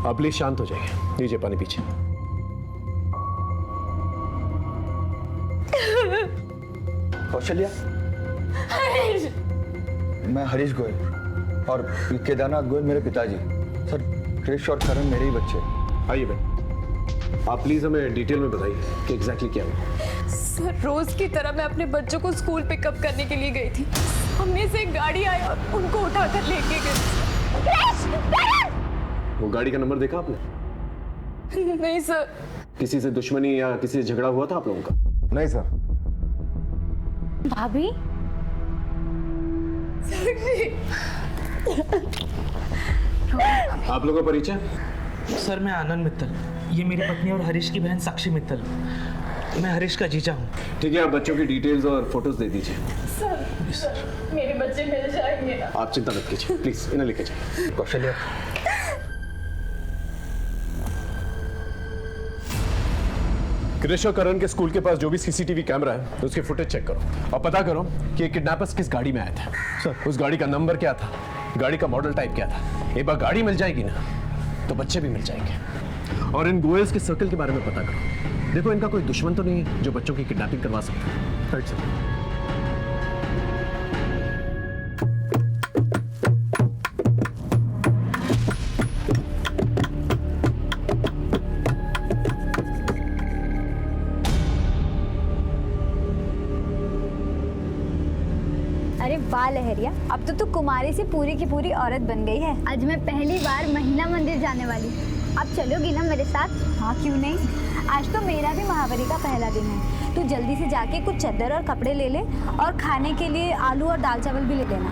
आप प्लीज शांत हो जाइए, लीजिए पानी पीछे। कौशल्या, मैं हरीश गोयल और केदारनाथ गोयल मेरे पिताजी। सर, क्रिश और करण मेरे ही बच्चे। आइए बेटा, आप प्लीज हमें डिटेल में बताइए कि एग्जैक्टली क्या हुआ। सर, रोज की तरह मैं अपने बच्चों को स्कूल पिकअप करने के लिए गई थी। हमने से एक गाड़ी आई और उनको उठाकर लेके गई। वो गाड़ी का नंबर देखा आपने? नहीं सर। किसी से दुश्मनी या किसी से झगड़ा हुआ था आप लोगों का? नहीं सर। भाभी, आप लोगों का परिचय? सर, मैं आनंद मित्तल, ये मेरी पत्नी और हरीश की बहन साक्षी मित्तल। मैं हरीश का जीजा हूँ। ठीक है, आप बच्चों की डिटेल्स और फोटोज दे दीजिए। सर, मेरे बच्चे मिल जाएंगे ना? आप चिंता मत कीजिए, प्लीज इन्हें लेके जाइए। कौशल्या, कृष और करण के स्कूल के पास जो भी सीसीटीवी कैमरा है उसके फुटेज चेक करो और पता करो कि किडनैपर्स किस गाड़ी में आए थे। सर, उस गाड़ी का नंबर क्या था, गाड़ी का मॉडल टाइप क्या था। एक बार गाड़ी मिल जाएगी ना तो बच्चे भी मिल जाएंगे। और इन गोयल्स के सर्कल के बारे में पता करो। देखो, इनका कोई दुश्मन तो नहीं है जो बच्चों की किडनैपिंग करवा सकता है। Right sir. अरे वाह लहरिया, अब तो तू कुमारी से पूरी की पूरी औरत बन गई है। आज मैं पहली बार महिला मंदिर जाने वाली। अब चलोगी ना मेरे साथ? हाँ, क्यों नहीं। आज तो मेरा भी महावारी का पहला दिन है। तू जल्दी से जाके कुछ चादर और कपड़े ले ले और खाने के लिए आलू और दाल चावल भी ले लेना।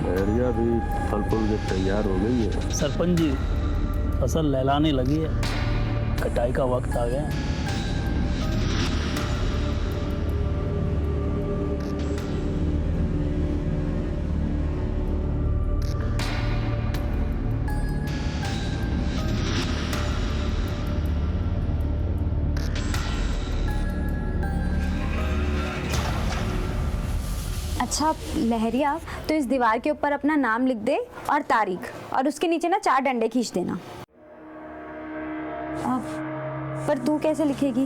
लहरिया भी फल फूल के तैयार हो गई है। सरपंच जी, फसल लहलाने लगी है, कटाई का वक्त आ गया। अच्छा लहरिया, तो इस दीवार के ऊपर अपना नाम लिख दे और तारीख, और उसके नीचे ना 4 डंडे खींच देना। पर तू कैसे लिखेगी?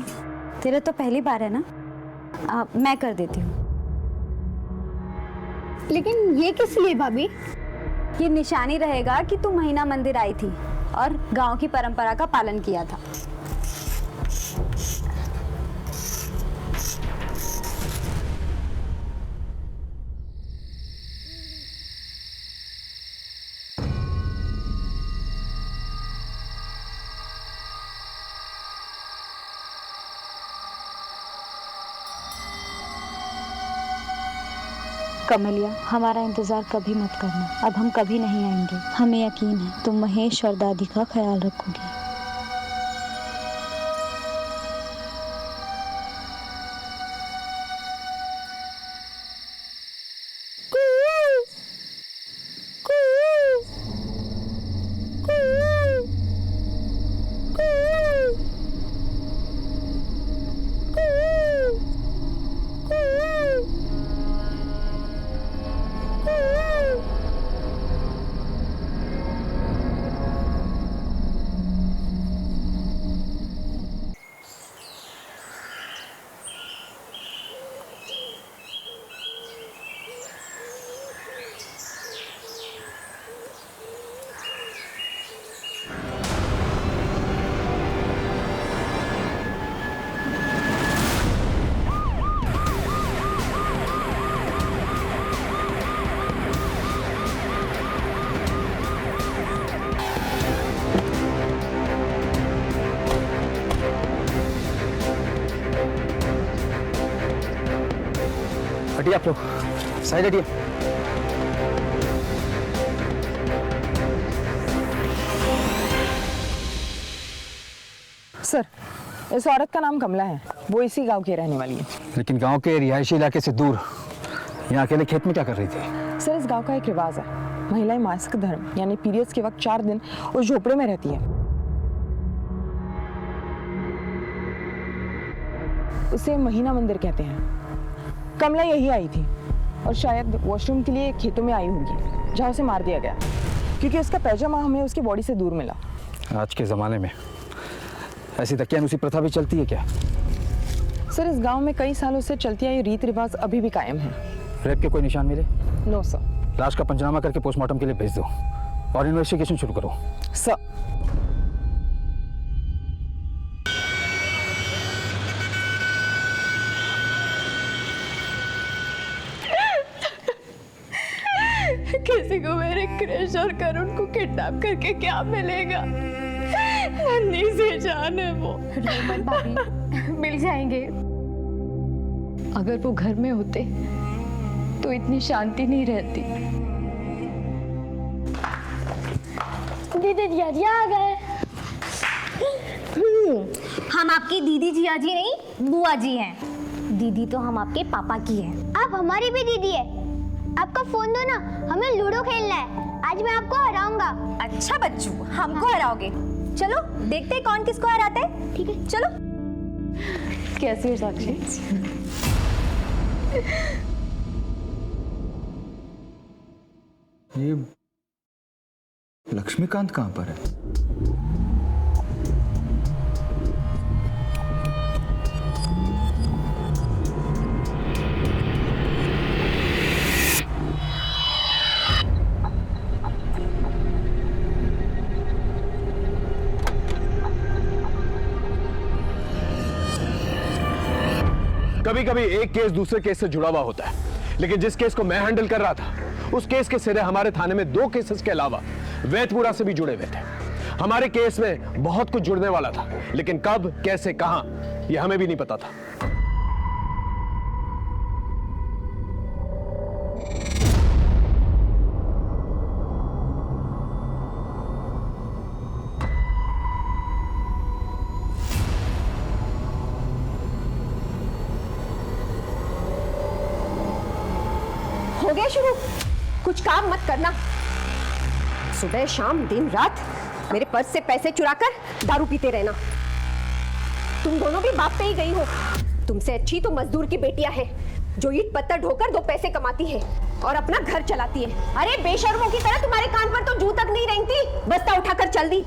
तेरा तो पहली बार है ना। मैं कर देती हूँ। लेकिन ये किस लिए भाभी? ये निशानी रहेगा कि तू महिला मंदिर आई थी और गांव की परंपरा का पालन किया था। कमलिया, हमारा इंतजार कभी मत करना। अब हम कभी नहीं आएंगे। हमें यकीन है तुम महेश और दादी का ख्याल रखोगी। हटिए आप लोग, साइड हटिए। सर, इस औरत का नाम कमला है। वो इसी गांव की रहने वाली है। लेकिन गांव के रिहायशी इलाके से दूर यहाँ अकेले खेत में क्या कर रही थी? सर, इस गांव का एक रिवाज है, महिलाएं मासिक धर्म यानी पीरियड्स के वक्त 4 दिन उस झोपड़े में रहती है। उसे महीना मंदिर कहते हैं। कमला यही आई थी और शायद वॉशरूम के लिए खेतों में आई होगी जहाँ उसे मार दिया गया, क्योंकि उसका पैजामा हमें उसकी बॉडी से दूर मिला। आज के ज़माने में ऐसी दकियानुसी प्रथा भी चलती है क्या? सर, इस गांव में कई सालों से चलती आई रीत रिवाज अभी भी कायम है। रेप के कोई निशान मिले? No sir. लाश का पंचनामा करके पोस्टमार्टम के लिए भेज दो और इन्वेस्टिगेशन शुरू करो। सर, किसी को मेरे क्रिश और करुण को किडनैप करके क्या मिलेगा? नन्ही सी जान है वो। रोमन भाभी, मिल जाएंगे। अगर वो घर में होते तो इतनी शांति नहीं रहती। दीदी जी आ गए। हम आपकी दीदी जिया जी नहीं, बुआ जी हैं। दीदी तो हम आपके पापा की हैं। आप हमारी भी दीदी है। आपका फोन दो ना, हमें लूडो खेलना है। आज मैं आपको हराऊंगा। अच्छा बच्चू, हमको हराओगे? चलो देखते हैं कौन किसको हराता है। ठीक है, चलो। कैसी है साक्षी? ये लक्ष्मीकांत कहाँ पर है? कभी कभी एक केस दूसरे केस से जुड़ा हुआ होता है, लेकिन जिस केस को मैं हैंडल कर रहा था उस केस के सिरे हमारे थाने में 2 केसेस के अलावा वैतपुरा से भी जुड़े हुए थे। हमारे केस में बहुत कुछ जुड़ने वाला था, लेकिन कब, कैसे, कहां, यह हमें भी नहीं पता था। हो गया शुरू? कुछ काम मत करना। सुबह शाम दिन रात मेरे पर्स से पैसे चुराकर दारू पीते रहना। तुम दोनों भी बाप पे ही गई हो। तुमसे अच्छी तो मजदूर की बेटियां हैं जो ईंट पत्थर ढोकर 2 पैसे कमाती है और अपना घर चलाती है। अरे बेशर्मों की तरह तुम्हारे कान पर तो जू तक नहीं रेंगती, बस्ता उठाकर चल दी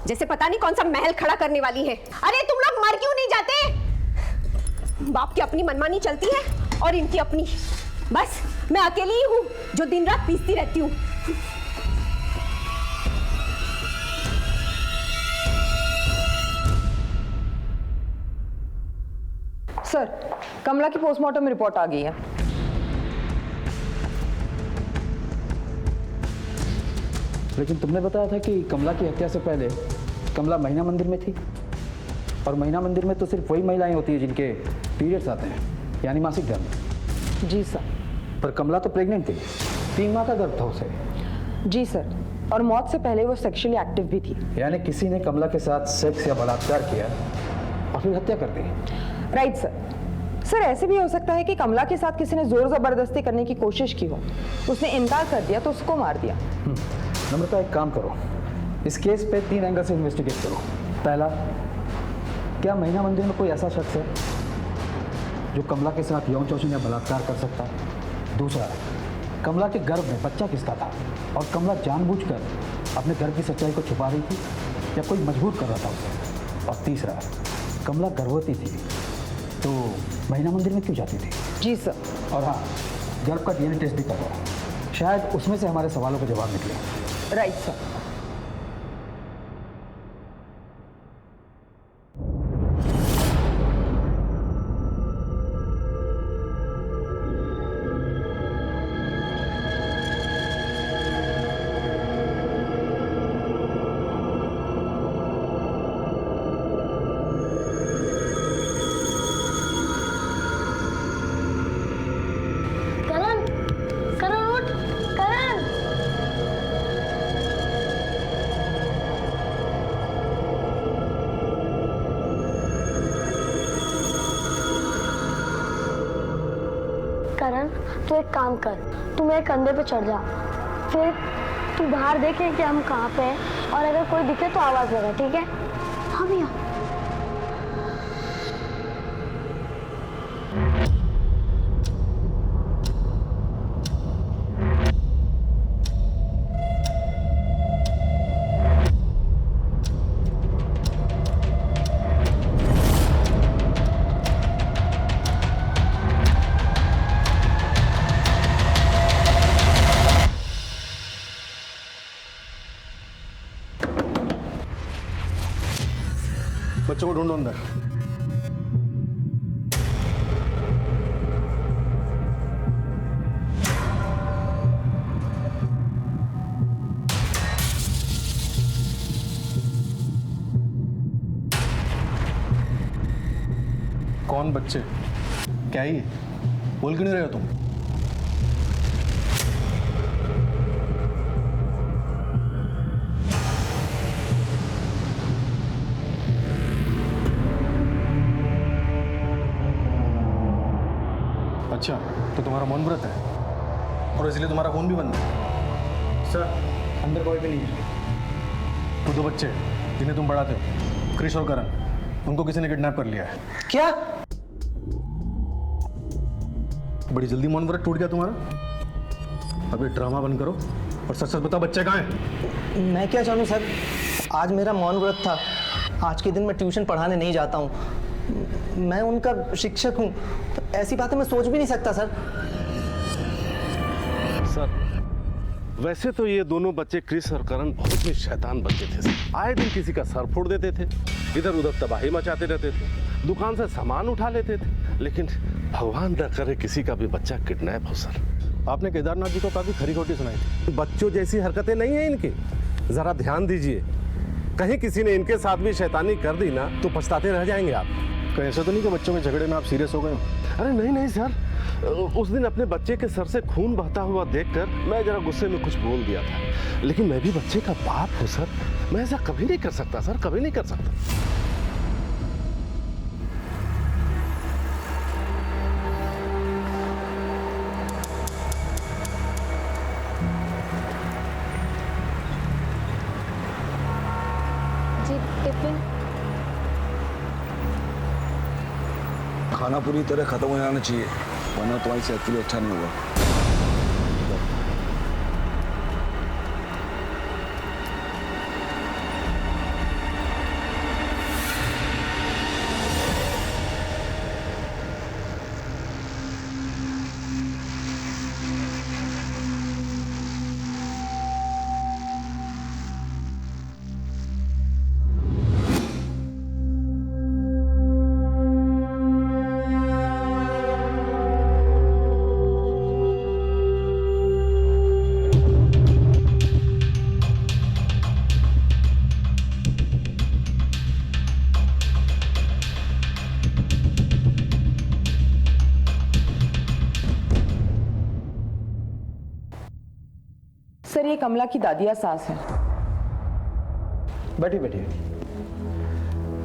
जैसे पता नहीं कौन सा महल खड़ा करने वाली है। अरे तुम लोग मर क्यों नहीं जाते? बाप की अपनी मनमानी चलती है और इनकी अपनी। बस मैं अकेली ही हूं जो दिन रात पीसती रहती हूं। सर, कमला की पोस्टमार्टम रिपोर्ट आ गई है। लेकिन तुमने बताया था कि कमला की हत्या से पहले कमला महिला मंदिर में थी, और महिला मंदिर में तो सिर्फ वही महिलाएं होती हैं जिनके पीरियड्स आते हैं, यानी मासिक धर्म। जी सर। पर कमला तो प्रेग्नेंट थी, 3 माह का गर्भ था उसे। जी सर, और मौत से पहले वो सेक्सुअली एक्टिव भी थी। यानी किसी ने कमला के साथ सेक्स या बलात्कार किया और फिर हत्या कर दी। Right sir. सर, ऐसे भी हो सकता है कि कमला के साथ किसी ने जोर जबरदस्ती करने की कोशिश की हो, उसने इनकार कर दिया तो उसको मार दिया। नम्रता, एक काम करो, इस केस पे 3 एंगल से इन्वेस्टिगेट करो। पहला, क्या महिला मंदिर में कोई ऐसा शख्स है जो कमला के साथ यौन शोषण या बलात्कार कर सकता है? दूसरा, कमला के गर्भ में बच्चा किसका था और कमला जानबूझकर अपने गर्भ की सच्चाई को छुपा रही थी या कोई मजबूर कर रहा था उसे? और तीसरा, कमला गर्भवती थी तो महिला मंदिर में क्यों जाती थी? जी सर। और हाँ, गर्भ का DNA टेस्ट भी करवाओ, शायद उसमें से हमारे सवालों का जवाब निकले। Right sir. करण, तू एक काम कर, तू मेरे कंधे पे चढ़ जा, फिर तू बाहर देखे कि हम कहाँ पे हैं और अगर कोई दिखे तो आवाज लगा, ठीक है? हाँ भैया। बच्चों को ढूंढो अंदर। कौन बच्चे? क्या ही है? बोल क्यों नहीं रहे हो तुम? अच्छा, तो तुम्हारा मौन व्रत है और इसलिए तुम्हारा खून भी बंद है। सर अंदर कोई भी नहीं है। तो दो बच्चे जिन्हें तुम पढ़ाते हो, क्रिश और करण, उनको किसी ने किडनैप कर लिया है। क्या? बड़ी जल्दी मौन व्रत टूट गया तुम्हारा। अब ये ड्रामा बंद करो और सच सच बताओ, बच्चे कहाँ हैं? मैं क्या जानूँ सर, आज मेरा मौन व्रत था। आज के दिन मैं ट्यूशन पढ़ाने नहीं जाता हूँ। मैं उनका शिक्षक हूँ, तो ऐसी बातें मैं सोच भी नहीं सकता सर। सर वैसे तो ये दोनों बच्चे क्रिस और करण बहुत ही शैतान बच्चे थे सर। आए दिन किसी का सर फोड़ देते थे, इधर उधर तबाही मचाते रहते थे, दुकान से सामान उठा लेते थे, लेकिन भगवान न करे किसी का भी बच्चा किडनैप हो सर। आपने केदारनाथ जी को काफी खरी खोटी सुनाई थी। बच्चों जैसी हरकतें नहीं है इनकी, जरा ध्यान दीजिए। कहीं किसी ने इनके साथ भी शैतानी कर दी ना तो पछताते रह जाएंगे आप। कहीं ऐसा तो नहीं कि बच्चों के झगड़े में आप सीरियस हो गए? अरे नहीं नहीं सर, उस दिन अपने बच्चे के सर से खून बहता हुआ देखकर मैं जरा गुस्से में कुछ बोल दिया था, लेकिन मैं भी बच्चे का बाप हूँ सर। मैं ऐसा कभी नहीं कर सकता सर, कभी नहीं कर सकता। जी टिफिन। खाना पूरी तरह खत्म हो जाना चाहिए, वरना तुम्हारी सेहत के लिए अच्छा नहीं होगा। सर ये कमला की दादिया सास है। बैठिए बैठिए।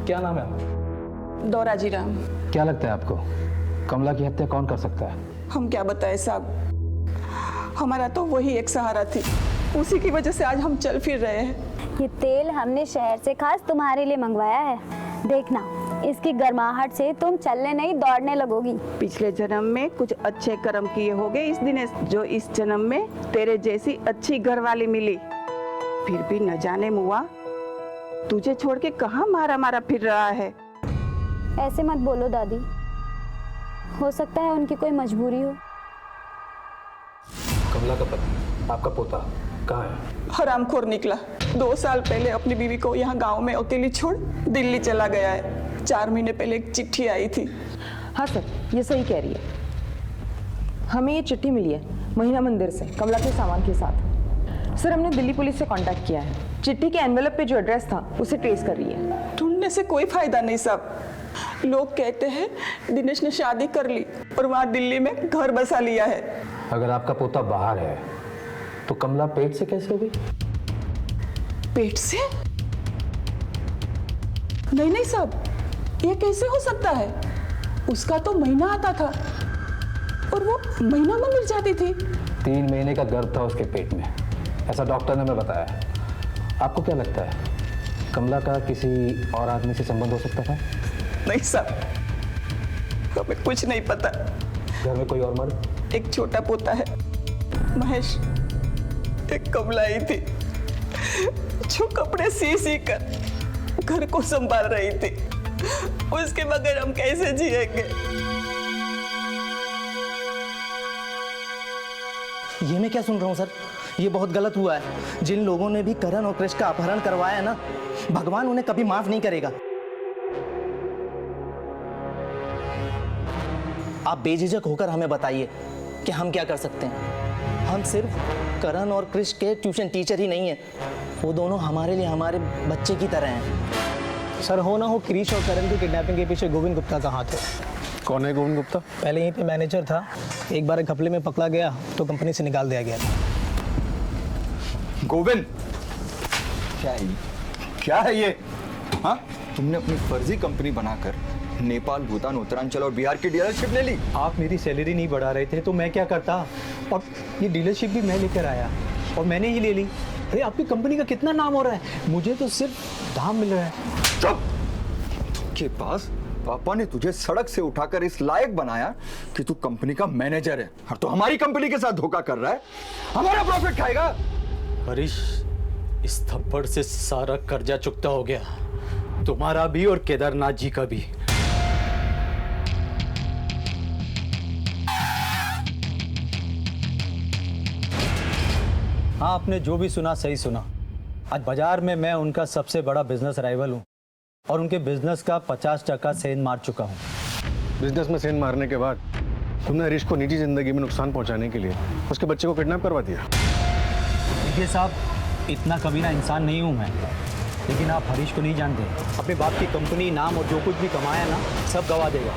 क्या नाम है आपका? दौराजी राम। क्या लगता है आपको कमला की हत्या कौन कर सकता है? हम क्या बताएं साहब, हमारा तो वही एक सहारा थी, उसी की वजह से आज हम चल फिर रहे हैं। ये तेल हमने शहर से खास तुम्हारे लिए मंगवाया है, देखना इसकी गर्माहट से तुम चलने नहीं दौड़ने लगोगी। पिछले जन्म में कुछ अच्छे कर्म किए होंगे इस दिनेश, जो इस जन्म में तेरे जैसी अच्छी घरवाली मिली। फिर भी न जाने मुआ तुझे छोड़ के कहाँ मारा मारा फिर रहा है। ऐसे मत बोलो दादी, हो सकता है उनकी कोई मजबूरी हो। कमला का पति, आपका पोता कहाँ है? हरामखोर निकला। 2 साल पहले अपनी बीवी को यहाँ गांव में अकेली छोड़ दिल्ली चला गया है। 4 महीने पहले एक चिट्ठी आई थी। हाँ सर, ये सही कह रही है। हमें ये चिट्ठी मिली है महीना मंदिर से कमला के सामान के साथ। सर हमने दिल्ली पुलिस से कांटेक्ट किया है, चिट्ठी के एनवेलप पे जो एड्रेस था उसे ट्रेस कर रही है। ढूंढने से कोई फायदा नहीं साहब। लोग कहते हैं दिनेश ने शादी कर ली और वहाँ दिल्ली में घर बसा लिया है। अगर आपका पोता बाहर है तो कमला पेट से कैसे हो गई? पेट से? नहीं नहीं साहब, ये कैसे हो सकता है? उसका तो महीना आता था और वो महीना में मिल जाती थी। 3 महीने का गर्भ था उसके पेट में, ऐसा डॉक्टर ने हमें बताया। आपको क्या लगता है कमला का किसी और आदमी से संबंध हो सकता था? नहीं साहब, हमें कुछ नहीं पता। घर में कोई और मर्द? एक छोटा पोता है महेश, एक कमला आई थी जो कपड़े सी कर घर को संभाल रही थी। उसके बगैर हम कैसे जिएंगे? ये मैं क्या सुन रहा हूँ सर, ये बहुत गलत हुआ है। जिन लोगों ने भी करण और कृष का अपहरण करवाया है ना, भगवान उन्हें कभी माफ नहीं करेगा। आप बेझिझक होकर हमें बताइए कि हम क्या कर सकते हैं। हम सिर्फ करण और क्रिश के ट्यूशन टीचर ही नहीं हैं, वो दोनों हमारे लिए हमारे बच्चे की तरह हैं। सर, हो ना हो क्रिश और करण की किडनैपिंग के पीछे गोविंद गुप्ता का हाथ है। कौन है गोविंद गुप्ता? पहले यहीं पे मैनेजर था, एक बार एक घपले में पकड़ा गया तो कंपनी से निकाल दिया गया। गोविंद, क्या है ये? हाँ, तुमने अपनी फर्जी कंपनी बनाकर नेपाल, भूटान, उत्तरांचल और बिहार की डीलरशिप ले ली। आप मेरी सैलरी नहीं बढ़ा रहे थे तो मैं क्या करता, और ये डीलरशिप भी मैं लेकर आया और मैंने ही ले ली। अरे आपकी कंपनी का कितना नाम हो रहा है, मुझे तो सिर्फ दाम मिल रहा है। चुप! के पास पापा ने तुझे सड़क से उठाकर इस लायक बनाया कि तू कंपनी का मैनेजर है, और तो हमारी कंपनी के साथ धोखा कर रहा है, हमारा प्रॉफिट खाएगा। हरीश, इस थप्पड़ से सारा कर्जा चुकता हो गया, तुम्हारा भी और केदारनाथ जी का भी। हाँ, आपने जो भी सुना सही सुना। आज बाजार में मैं उनका सबसे बड़ा बिजनेस राइवल हूँ और उनके बिजनेस का 50% सेंध मार चुका हूँ। बिजनेस में सेंध मारने के बाद तुमने हरीश को निजी जिंदगी में नुकसान पहुंचाने के लिए उसके बच्चे को किडनैप करवा दिया। देखिए साहब, इतना कमीना इंसान नहीं हूँ मैं, लेकिन आप हरीश को नहीं जानते। अपने बाप की कंपनी, नाम और जो कुछ भी कमाया ना, सब गवा देगा।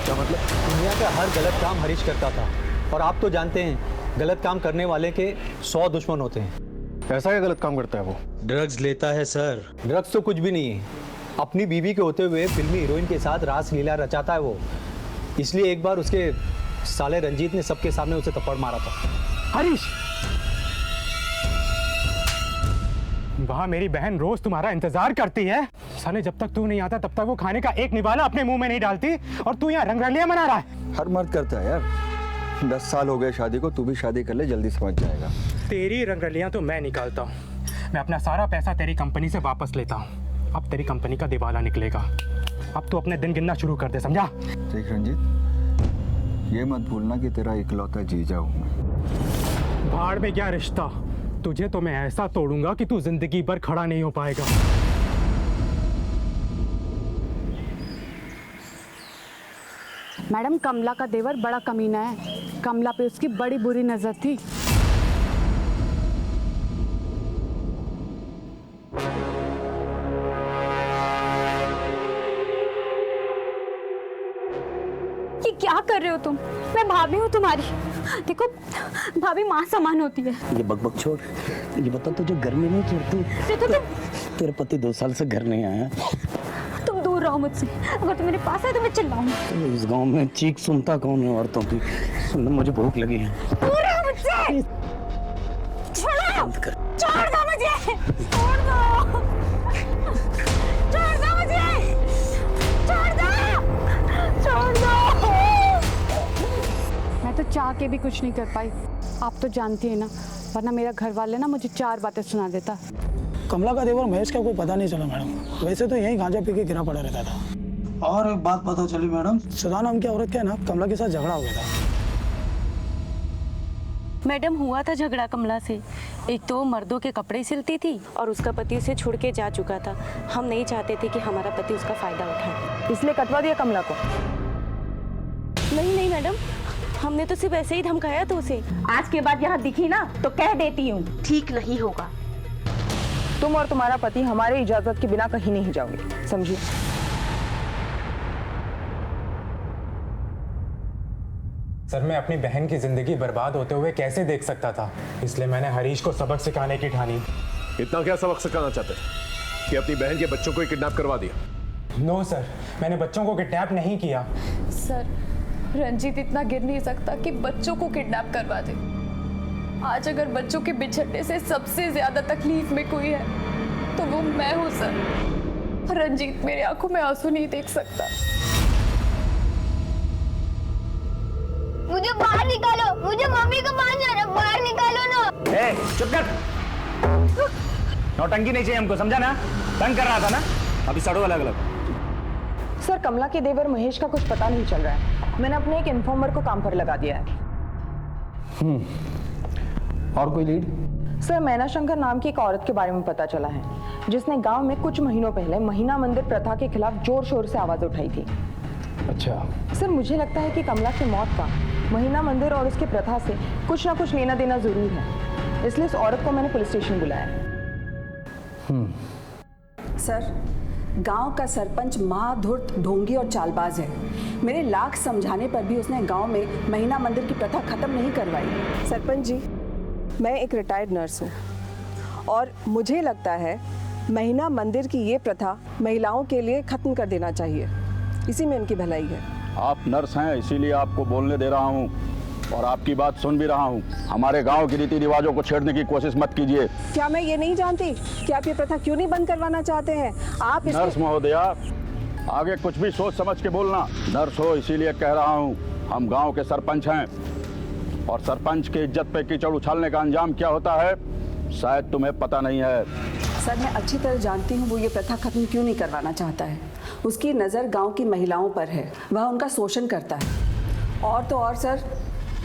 क्या मतलब? दुनिया का हर गलत काम हरीश करता था, और आप तो जानते हैं गलत काम करने वाले के 100 दुश्मन होते हैं। ऐसा क्या गलत काम करता है वो? ड्रग्स लेता है सर। ड्रग्स तो कुछ भी नहीं है, अपनी बीवी के होते हुए फिल्मी हीरोइन के साथ रास लीला रचाता है वो। इसलिए एक बार उसके साले रंजीत ने सबके सामने उसे थप्पड़ मारा था। हरीश, वहाँ मेरी बहन रोज तुम्हारा इंतजार करती है। साले, जब तक तू नहीं आता तब तक वो खाने का एक निवाला अपने मुंह में नहीं डालती, और तू यहाँ रंगरलियां मना रहा है। हर मर्द करता है यार। 10 साल हो गए शादी को, तू भी शादी कर ले, जल्दी समझ जाएगा। तेरी रंगरलियां तो मैं निकालता हूँ। मैं अपना सारा पैसा तेरी कंपनी से वापस लेता हूँ। अब तेरी कंपनी का दिवाला निकलेगा। अब तू अपने दिन गिनना शुरू कर दे, समझा? देख रंजीत, ये मत भूलना कि तेरा इकलौता जीजा हूँ मैं। भाड़ में क्या रिश्ता, तुझे तो मैं ऐसा तोड़ूंगा कि तू जिंदगी भर खड़ा नहीं हो पाएगा। मैडम, कमला का देवर बड़ा कमीना है। कमला पे उसकी बड़ी बुरी नजर थी। ये क्या कर रहे हो तुम? मैं भाभी हूँ तुम्हारी। देखो, भाभी माँ समान होती है। ये बकबक छोड़, ये बता तुझे गर्मी नहीं चढ़ती? तेरे पति 2 साल से घर नहीं आया। तुम दूर रहो मुझसे। अगर तुम मेरे पास है तो मैं चिल्लाऊंगी। तो इस गांव में चीख सुनता कौन है औरतों की? सुन, मुझे भूख लगी है। दूर रहो मुझसे। छोड़ो, छोड़ दो मुझे, छोड़ दो, छोड़ दो मुझे, छोड़ दो, छोड़ दो। मैं तो चाह के भी कुछ नहीं कर पाई। आप तो जानती है ना, वरना मेरा घर वाले ना मुझे 4 बातें सुना देता। कमला का देवर महेश का कोई पता नहीं चला मैडम। वैसे तो यही गांजा पी के गिरा पड़ा रहता था। और एक बात पता चली मैडम, सुधा नाम की औरत का ना कमला के साथ झगड़ा हो गया था। मैडम, हुआ था झगड़ा कमला से। एक तो मर्दों के कपड़े सिलती थी और उसका पति उसे छोड़ के जा चुका था। हम नहीं चाहते थे कि हमारा पति उसका फायदा उठाए, इसलिए कटवा दिया कमला को। नहीं नहीं मैडम, हमने तो सिर्फ ऐसे ही धमकाया था उसे। आज के बाद यहाँ दिखी ना तो कह देती हूँ, ठीक नहीं होगा। तुम और तुम्हारा पति हमारे इजाजत के बिना कहीं नहीं जाओगे, समझिए? सर, मैं अपनी बहन की जिंदगी बर्बाद होते हुए कैसे देख सकता था, इसलिए मैंने हरीश को सबक सिखाने की ठानी। इतना क्या सबक सिखाना चाहते कि अपनी बहन के बच्चों को ही किडनैप करवा दिया? नो सर, मैंने बच्चों को किडनैप नहीं किया। सर, रंजीत इतना गिर नहीं सकता कि बच्चों को किडनैप करवा दे। आज अगर बच्चों के बिछड़ने से सबसे ज्यादा तकलीफ में कोई है तो वो मैं हूँ सर। रंजीत मेरी आंखों में आंसू नहीं देख सकता। मुझे बाहर निकालो, मुझे मम्मी को पास जाना, बाहर निकालो ना। ए, चुप कर। नौटंकी नहीं चाहिए हमको, समझा ना? तंग कर रहा था ना, अभी सड़ो अलग अलग। सर, कमला के देवर महेश का कुछ पता नहीं चल रहा है। मैंने अपने एक इन्फॉर्मर को काम पर लगा दिया है। और कोई लीड? सर, मैना शंकर नाम की एक औरत के बारे में पता चला है, जिसने गांव में कुछ महीनों पहले महीना मंदिर प्रथा के खिलाफ जोर शोर से आवाज उठाई थी। अच्छा सर, मुझे लगता है कि कमला की मौत का महीना मंदिर और उसकी प्रथा से कुछ ना कुछ लेना देना जरूर है, इसलिए इस औरत को मैंने पुलिस स्टेशन बुलाया है। सर, गांव का सरपंच महाधूर्त, ढोंगी और चालबाज है। मेरे लाख समझाने पर भी उसने गांव में महीना मंदिर की प्रथा खत्म नहीं करवाई। सरपंच जी, मैं एक रिटायर्ड नर्स हूँ और मुझे लगता है महीना मंदिर की ये प्रथा महिलाओं के लिए खत्म कर देना चाहिए, इसी में इनकी भलाई है। आप नर्स हैं, इसीलिए आपको बोलने दे रहा हूँ और आपकी बात सुन भी रहा हूँ। हमारे गांव के रीति रिवाजों को छेड़ने की कोशिश मत कीजिए। क्या मैं ये नहीं जानती कि आप ये प्रथा क्यों नहीं बंद करवाना चाहते हैं? आप नर्स महोदया, आगे कुछ भी सोच समझ के बोलना। नर्स हो इसीलिए कह रहा हूँ, हम गांव के सरपंच हैं और सरपंच की इज्जत पे कीचड़ उछालने का अंजाम क्या होता है शायद तुम्हें पता नहीं है। सर, मैं अच्छी तरह जानती हूँ वो ये प्रथा खत्म क्यों नहीं करवाना चाहता है। उसकी नज़र गांव की महिलाओं पर है, वह उनका शोषण करता है। और तो और सर,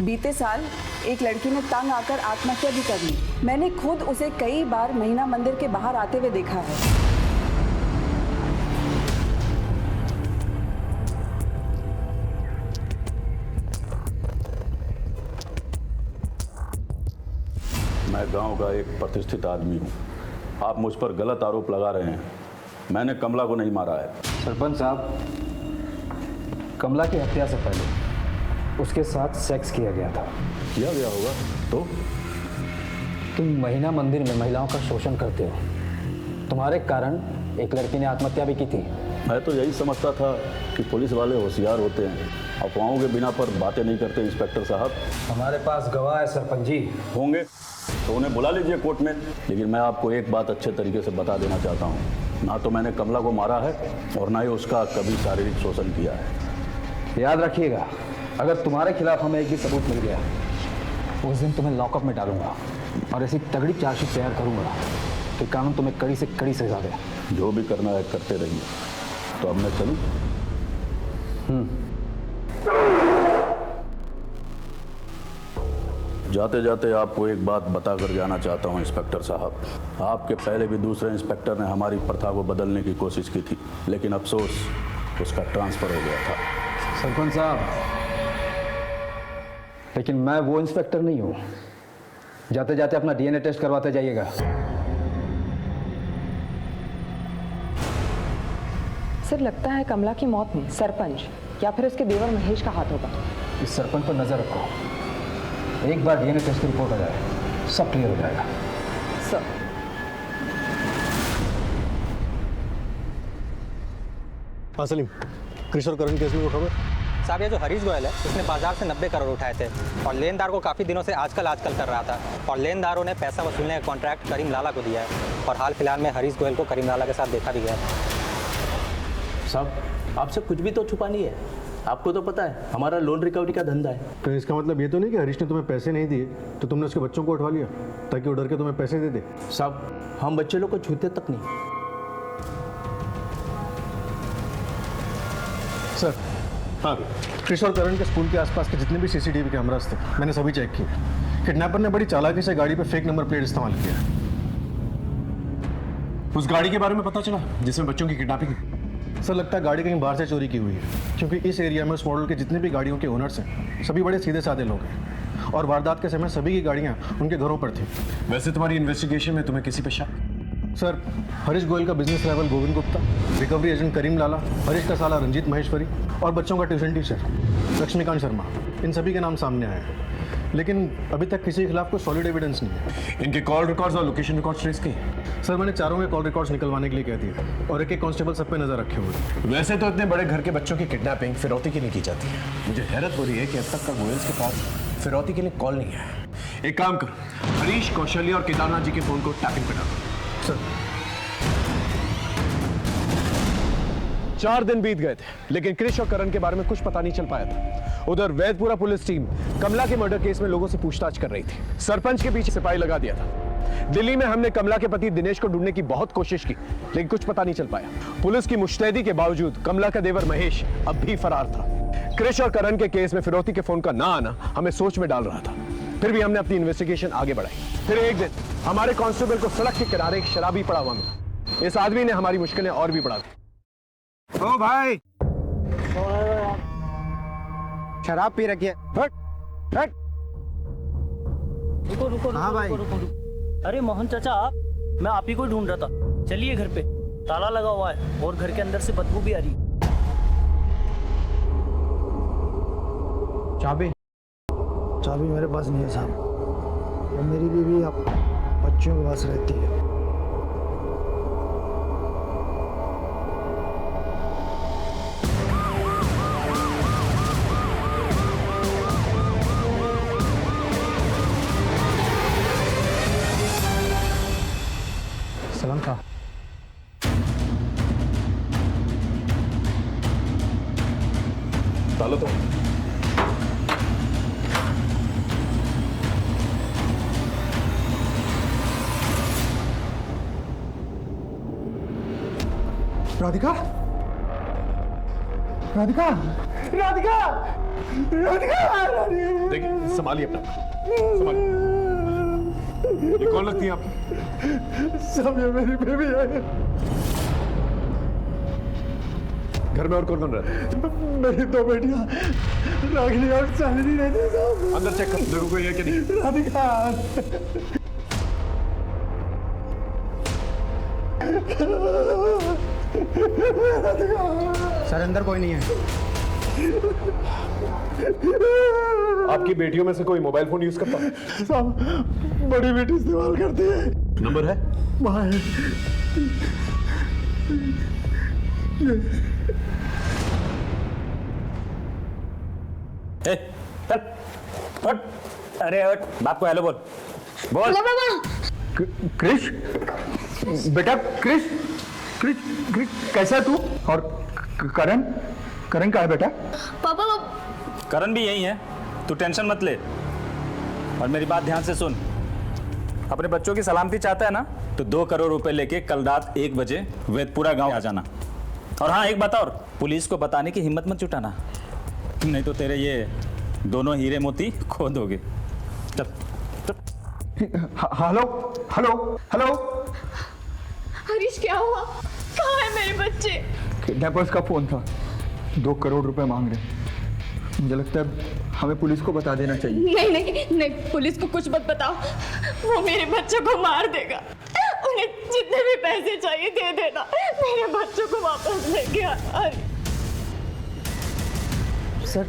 बीते साल एक लड़की ने तंग आकर आत्महत्या भी कर ली। मैंने खुद उसे कई बार महीना मंदिर के बाहर आते हुए देखा है। मैं गांव का एक प्रतिष्ठित आदमी हूँ, आप मुझ पर गलत आरोप लगा रहे हैं। मैंने कमला को नहीं मारा है। सरपंच साहब, कमला की हत्या से पहले उसके साथ सेक्स किया गया था। किया गया होगा तो? तुम महीना मंदिर में महिलाओं का शोषण करते हो, तुम्हारे कारण एक लड़की ने आत्महत्या भी की थी। मैं तो यही समझता था कि पुलिस वाले होशियार होते हैं, अफवाहों के बिना पर बातें नहीं करते। इंस्पेक्टर साहब, हमारे पास गवाह है सरपंच जी। होंगे तो उन्हें बुला लीजिए कोर्ट में। लेकिन मैं आपको एक बात अच्छे तरीके से बता देना चाहता हूँ, ना तो मैंने कमला को मारा है और ना ही उसका कभी शारीरिक शोषण किया है। याद रखिएगा, अगर तुम्हारे खिलाफ हमें एक भी सबूत मिल गया, उस दिन तुम्हें लॉकअप में डालूंगा और ऐसी तगड़ी चार्जशीट तैयार करूंगा कि कानून तुम्हें कड़ी से कड़ी सजा दे। जो भी करना है करते रहिए। तो अब मैं चलूं? जाते जाते आपको एक बात बता कर जाना चाहता हूं इंस्पेक्टर साहब, आपके पहले भी दूसरे इंस्पेक्टर ने हमारी प्रथा को बदलने की कोशिश की थी, लेकिन अफसोस उसका ट्रांसफर हो गया था। सरपंच साहब, लेकिन मैं वो इंस्पेक्टर नहीं हूं। जाते जाते अपना डीएनए टेस्ट करवाते जाइएगा। सर, लगता है कमला की मौत में सरपंच या फिर उसके देवर महेश का हाथ होगा। इस सरपंच पर नजर रखो, एक बार डीएनए टेस्ट की रिपोर्ट आ जाए सब क्लियर हो जाएगा। सर, हाँ सलीम, क्रिश और करण केस में वो खबर? साहब, ये जो हरीश गोयल है उसने बाजार से 90 करोड़ उठाए थे और लेनदार को काफ़ी दिनों से आजकल कर रहा था और लेनदारों ने पैसा वसूलने का कॉन्ट्रैक्ट करीम लाला को दिया है और हाल फिलहाल में हरीश गोयल को करीम लाला के साथ देखा भी गया। साहब, आपसे कुछ भी तो छुपा नहीं है, आपको तो पता है हमारा लोन रिकवरी का धंधा है। तो इसका मतलब ये तो नहीं कि हरीश ने तुम्हें पैसे नहीं दिए तो तुमने उसके बच्चों को उठवा लिया ताकि वो डर के तुम्हें पैसे दे दे? साहब, हम बच्चे लोग को छूते तक नहीं। सर, हाँ, क्रिश और करण के स्कूल के आसपास के जितने भी सीसीटीवी कैमरास थे मैंने सभी चेक किए। किडनैपर ने बड़ी चालाकी से गाड़ी पे फेक नंबर प्लेट इस्तेमाल किया। उस गाड़ी के बारे में पता चला जिसमें बच्चों की किडनैपिंग? सर, लगता है गाड़ी कहीं बाहर से चोरी की हुई है, क्योंकि इस एरिया में उस मॉडल के जितने भी गाड़ियों के ओनर्स हैं सभी बड़े सीधे साधे लोग हैं और वारदात के समय सभी की गाड़ियाँ उनके घरों पर थी। वैसे तुम्हारी इन्वेस्टिगेशन में तुम्हें किसी पे शक? सर, हरीश गोयल का business rival Govind Gupta, recovery agent Karim Lala, Harish का साला रंजीत महेश्वरी और बच्चों का ट्यूशन टीचर लक्ष्मीकांत शर्मा, इन सभी के नाम सामने आए हैं। लेकिन अभी तक किसी के खिलाफ कोई सॉलिड एविडेंस नहीं है। इनके कॉल रिकॉर्ड्स और लोकेशन रिकॉर्ड्स ट्रेस किए? सर, मैंने चारों के कॉल रिकॉर्ड्स निकलवाने के लिए कह दिए और एक कांस्टेबल सब पे नजर रखे हुए। वैसे तो इतने बड़े घर के बच्चों की किडनैपिंग फिरौती के लिए की जाती है। मुझे हैरत हो रही है कि अब तक का गोयल्स के पास फिरौती के लिए कॉल नहीं है। एक काम करो, हरीश, कौशल्या और केदारनाथ जी के फोन को टैपिंग पे डालो। सर, 4 दिन बीत गए थे लेकिन क्रिश और करण के बारे में कुछ पता नहीं चल पाया था। उधर वैदपुरा पुलिस टीम कमला के मर्डर केस में लोगों से पूछताछ कर रही थी। सरपंच के पीछे सिपाही लगा दिया था। दिल्ली में हमने कमला के पति दिनेश को ढूंढने की बहुत कोशिश की लेकिन कुछ पता नहीं चल पाया। पुलिस की मुस्तैदी के बावजूद कमला का देवर महेश अब भी फरार था। क्रिश और करण के केस में फिरौती के फोन का ना आना हमें सोच में डाल रहा था। फिर भी हमने अपनी इन्वेस्टिगेशन आगे बढ़ाई। फिर एक दिन हमारे कांस्टेबल को सड़क के किनारे एक शराबी पड़ा हुआ मिला। इस आदमी ने हमारी मुश्किलें और भी बढ़ा दी। ओ भाई, शराब पी रखी है। हट हट। रुको रुको हाँ भाई। रुको। अरे मोहन चाचा आप, मैं आप ही को ढूंढ रहा था। चलिए घर पे, ताला लगा हुआ है और घर के अंदर से बदबू भी आ रही है। चाबी चाबी मेरे पास नहीं है साहब, और मेरी बीवी अब बच्चों के पास रहती है। सलाम था। ताला तो राधिका राधिका राधिका राधिका देखिए, संभालिए अपना, संभालिए। ये कौन लगती है आपकी? सब ये मेरी बेबी है। घर में और कौन कौन रहता है? मेरी दो बेटियां रागिनी और शालिनी रहती है साहब। अंदर चेक कर, देखो कोई है कि नहीं। राधिका सर अंदर कोई नहीं है। आपकी बेटियों में से कोई मोबाइल फोन यूज करता है? साहब बड़ी बेटी इस्तेमाल करती है। नंबर है? वहाँ है। हट। अरे हट, बाप को हेलो बोल। बोल। क्रिश बेटा, क्रिश क्रिश क्रिश कैसा है तू? और करण करण कहाँ है बेटा? पापा करण भी यही है, तू टेंशन मत ले। और मेरी बात ध्यान से सुन, अपने बच्चों की सलामती चाहता है ना, तो 2 करोड़ रुपए लेके कल रात 1 बजे वेदपुरा गांव आ जाना। और हाँ एक बात और, पुलिस को बताने की हिम्मत मत जुटाना, नहीं तो तेरे ये दोनों हीरे मोती खो दोगे। चल हेलो हेलो हेलो। हरीश क्या हुआ? कहाँ है मेरे बच्चे? किडनैपर्स का फोन था, 2 करोड़ रुपए मांग रहे। मुझे लगता है हमें पुलिस को बता देना चाहिए। नहीं नहीं नहीं, पुलिस को कुछ मत बताओ, वो मेरे बच्चों को मार देगा। उन्हें जितने भी पैसे चाहिए दे देना, मेरे बच्चों को वापस लेके आ। सर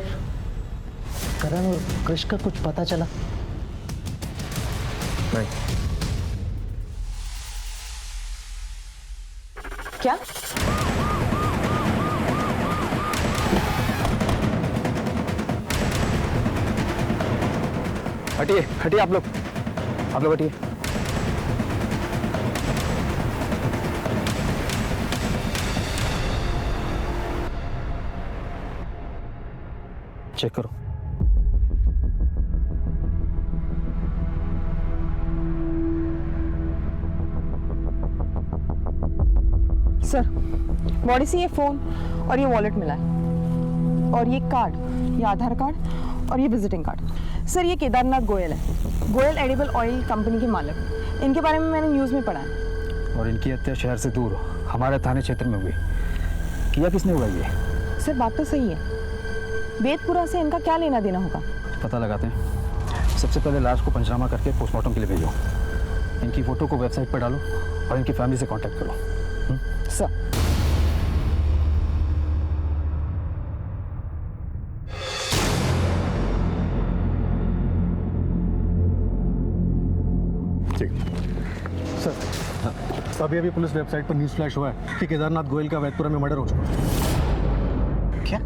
करण और कृष का कुछ पता चला? नहीं। क्या? हटिए हटिए आप लोग हटिए। चेक करो। सर बॉडी से ये फ़ोन और ये वॉलेट मिला है, और ये कार्ड, ये आधार कार्ड और ये विजिटिंग कार्ड। सर ये केदारनाथ गोयल है, गोयल एडिबल ऑयल कंपनी के मालिक। इनके बारे में मैंने न्यूज़ में पढ़ा है। और इनकी हत्या शहर से दूर हमारे थाने क्षेत्र में हुई। किया किसने हुआ ये? सर बात तो सही है, वेदपुरा से इनका क्या लेना देना होगा? पता लगाते हैं। सबसे पहले लाश को पंचनामा करके पोस्टमार्टम के लिए भेजो। इनकी फ़ोटो को वेबसाइट पर डालो और इनकी फैमिली से कांटेक्ट करो। सर सर अभी अभी पुलिस वेबसाइट पर न्यूज़ फ्लैश हुआ है कि केदारनाथ गोयल का वैदपुरा में मर्डर हो चुका है। क्या?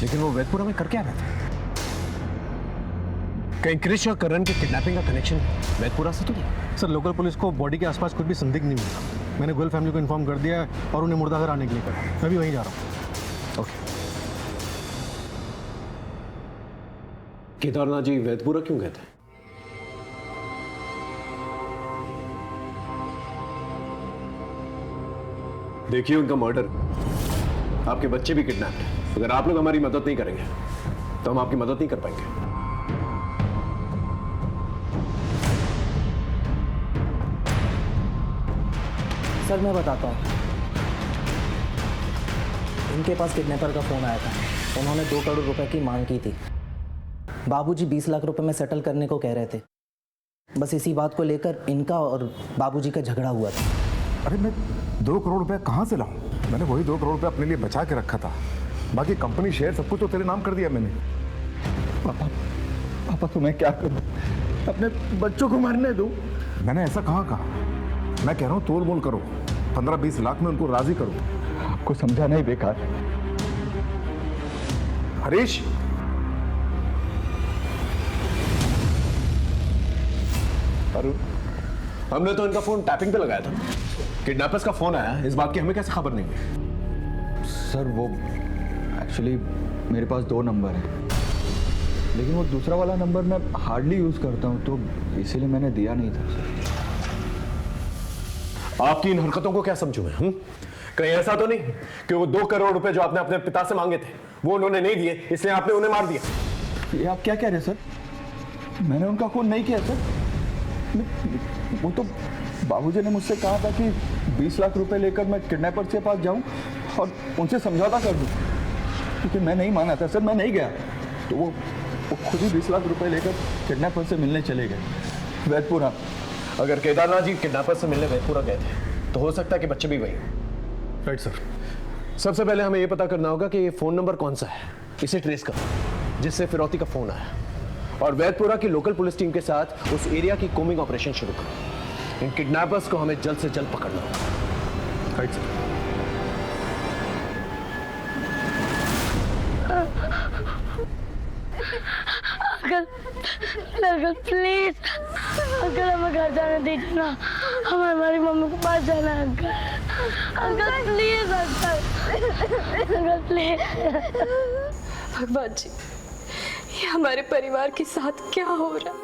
लेकिन वो वैदपुरा में कर क्या रहा था? कहीं कृष और करण के किडनैपिंग का कनेक्शन वैदपुरा से तो नहीं? सर लोकल पुलिस को बॉडी के आसपास कुछ भी संदिग्ध नहीं मिला। मैंने गोयल फैमिली को इन्फॉर्म कर दिया है और उन्हें मुर्दाघर आने के लिए कहा। मैं भी वहीं जा रहा हूँ। ओके। केदारनाथ जी वैदपुरा क्यों गए थे? देखिए उनका मर्डर, आपके बच्चे भी किडनैप्ड। अगर आप लोग हमारी मदद नहीं करेंगे तो हम आपकी मदद नहीं कर पाएंगे। सर मैं बताता हूँ, इनके पास किडनैपर का फ़ोन आया था उन्होंने 2 करोड़ रुपए की मांग की थी। बाबूजी 20 लाख रुपए में सेटल करने को कह रहे थे। बस इसी बात को लेकर इनका और बाबूजी का झगड़ा हुआ था। अरे मैं 2 करोड़ रुपए कहाँ से लाऊं? मैंने वही 2 करोड़ रुपए अपने लिए बचा के रखा था। बाकी कंपनी शेयर सब कुछ तो तेरे नाम कर दिया मैंने। पापा तो मैं क्या करूं? अपने बच्चों को मरने दूं? मैंने ऐसा कहाँ कहा? मैं कह रहा हूँ तोल मोल करो, 15-20 लाख में उनको राजी करो। आपको समझाना ही बेकार। हरीश, अरुण, हमने तो इनका फोन टैपिंग पे लगाया था। किडनैपर्स का फोन आया, इस बात की हमें कैसे खबर नहीं है? सर वो एक्चुअली मेरे पास 2 नंबर है, लेकिन वो दूसरा वाला नंबर मैं हार्डली यूज करता हूँ, तो इसीलिए मैंने दिया नहीं था। आपकी इन हरकतों को क्या समझूं मैं? कहीं ऐसा तो नहीं कि वो 2 करोड़ रुपए जो आपने अपने पिता से मांगे थे वो उन्होंने नहीं दिए, इसलिए आपने उन्हें मार दिया? ये आप क्या कह रहे हैं सर? मैंने उनका खून नहीं किया सर। वो तो बाबूजी ने मुझसे कहा था कि 20 लाख रुपए लेकर मैं किडनैपर के पास जाऊं और उनसे समझौता कर दूं, क्योंकि मैं नहीं माना था सर, मैं नहीं गया। तो वो खुद ही 20 लाख रुपए लेकर किडनैपर से मिलने चले गए वैदपुरा। अगर केदारनाथ जी किडनैपर से मिलने वैदपुरा गए थे तो हो सकता है कि बच्चे भी वही। Right sir. सबसे पहले हमें यह पता करना होगा कि ये फोन नंबर कौन सा है, इसे ट्रेस करो जिससे फिरौती का फोन आया, और वैदपुरा की लोकल पुलिस टीम के साथ उस एरिया की कोमिंग ऑपरेशन शुरू करो। इन किडनैपर्स को हमें जल्द से जल्द पकड़ना होगा। Right sir. Uncle please, uncle हमें घर जाने दीजिए ना, हमें हमारी मम्मी के पास जाना है। Uncle please, uncle please. भगवान जी, ये हमारे परिवार के साथ क्या हो रहा है?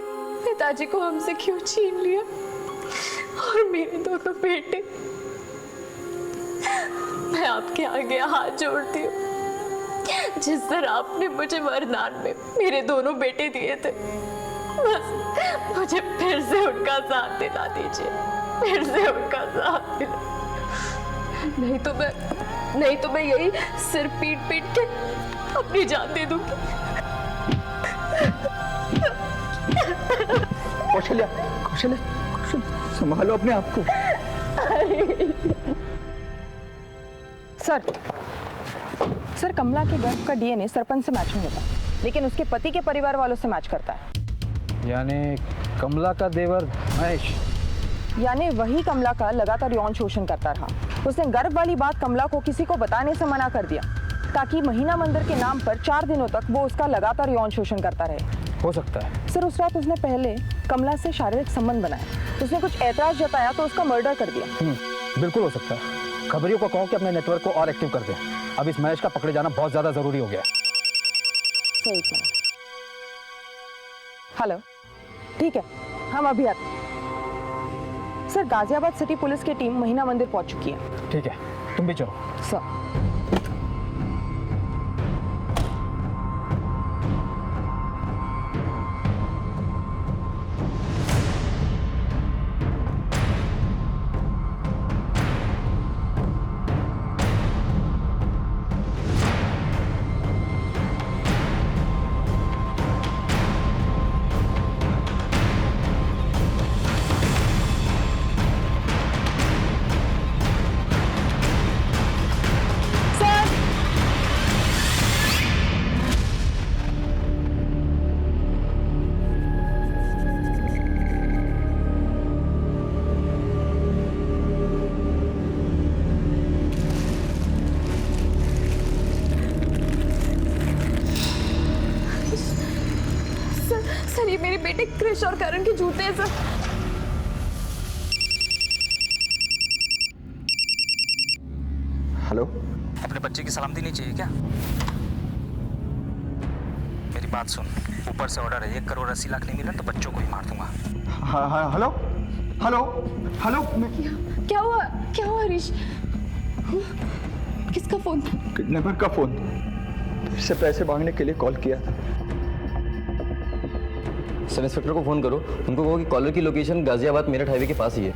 पिताजी को हमसे क्यों छीन लिया और मेरे दोनों बेटे? मैं आपके आगे हाथ जोड़ती हूँ, जिस तरह आपने मुझे वरदान में मेरे दोनों बेटे दिए थे, बस मुझे फिर से उनका साथ दिला दीजिए, फिर से उनका साथ दिला। नहीं तो मैं यही सिर पीट पीट के अपनी जान दे दूंगी। कौशल्या, संभालो अपने आप को। सर, कमला के गर्भ का डीएनए सरपंच से मैच नहीं होता, लेकिन उसके पति के परिवार वालों से मैच करता है। यानी कमला का देवर महेश, यानी वही कमला का लगातार यौन शोषण करता रहा। उसने गर्भ वाली बात कमला को किसी को बताने से मना कर दिया, ताकि महीना मंदिर के नाम पर 4 दिनों तक वो उसका लगातार यौन शोषण करता रहे। हो सकता है सर, उस रात उसने पहले कमला से शारीरिक संबंध बनाया, उसने कुछ ऐतराज जताया तो उसका मर्डर कर दिया। बिल्कुल हो सकता है। खबरियों को कहो कि अपने नेटवर्क को और एक्टिव कर दें। अब इस महेश का पकड़े जाना बहुत ज्यादा जरूरी हो गया। Sir, 1 minute. हेलो, ठीक है, हम अभी आते। सर, गाजियाबाद सिटी पुलिस की टीम महीना मंदिर पहुंच चुकी है। ठीक है, तुम भी चलो। सर, ये मेरे बेटे क्रिश और करण के जूते हैं सर। हेलो, अपने बच्चे की सलामती नहीं चाहिए क्या? मेरी बात सुन, ऊपर से ऑर्डर है, 1 करोड़ 80 लाख नहीं मिला तो बच्चों को ही मार दूंगा। हाँ, हेलो हेलो हेलो। क्या हुआ हरीश? किसका फोन था? किडनैपर का फोन। इससे पैसे मांगने के लिए कॉल किया था। सब इंस्पेक्टर को फोन करो, उनको कहो कि कॉलर की लोकेशन गाजियाबाद मेरठ हाईवे के पास ही है।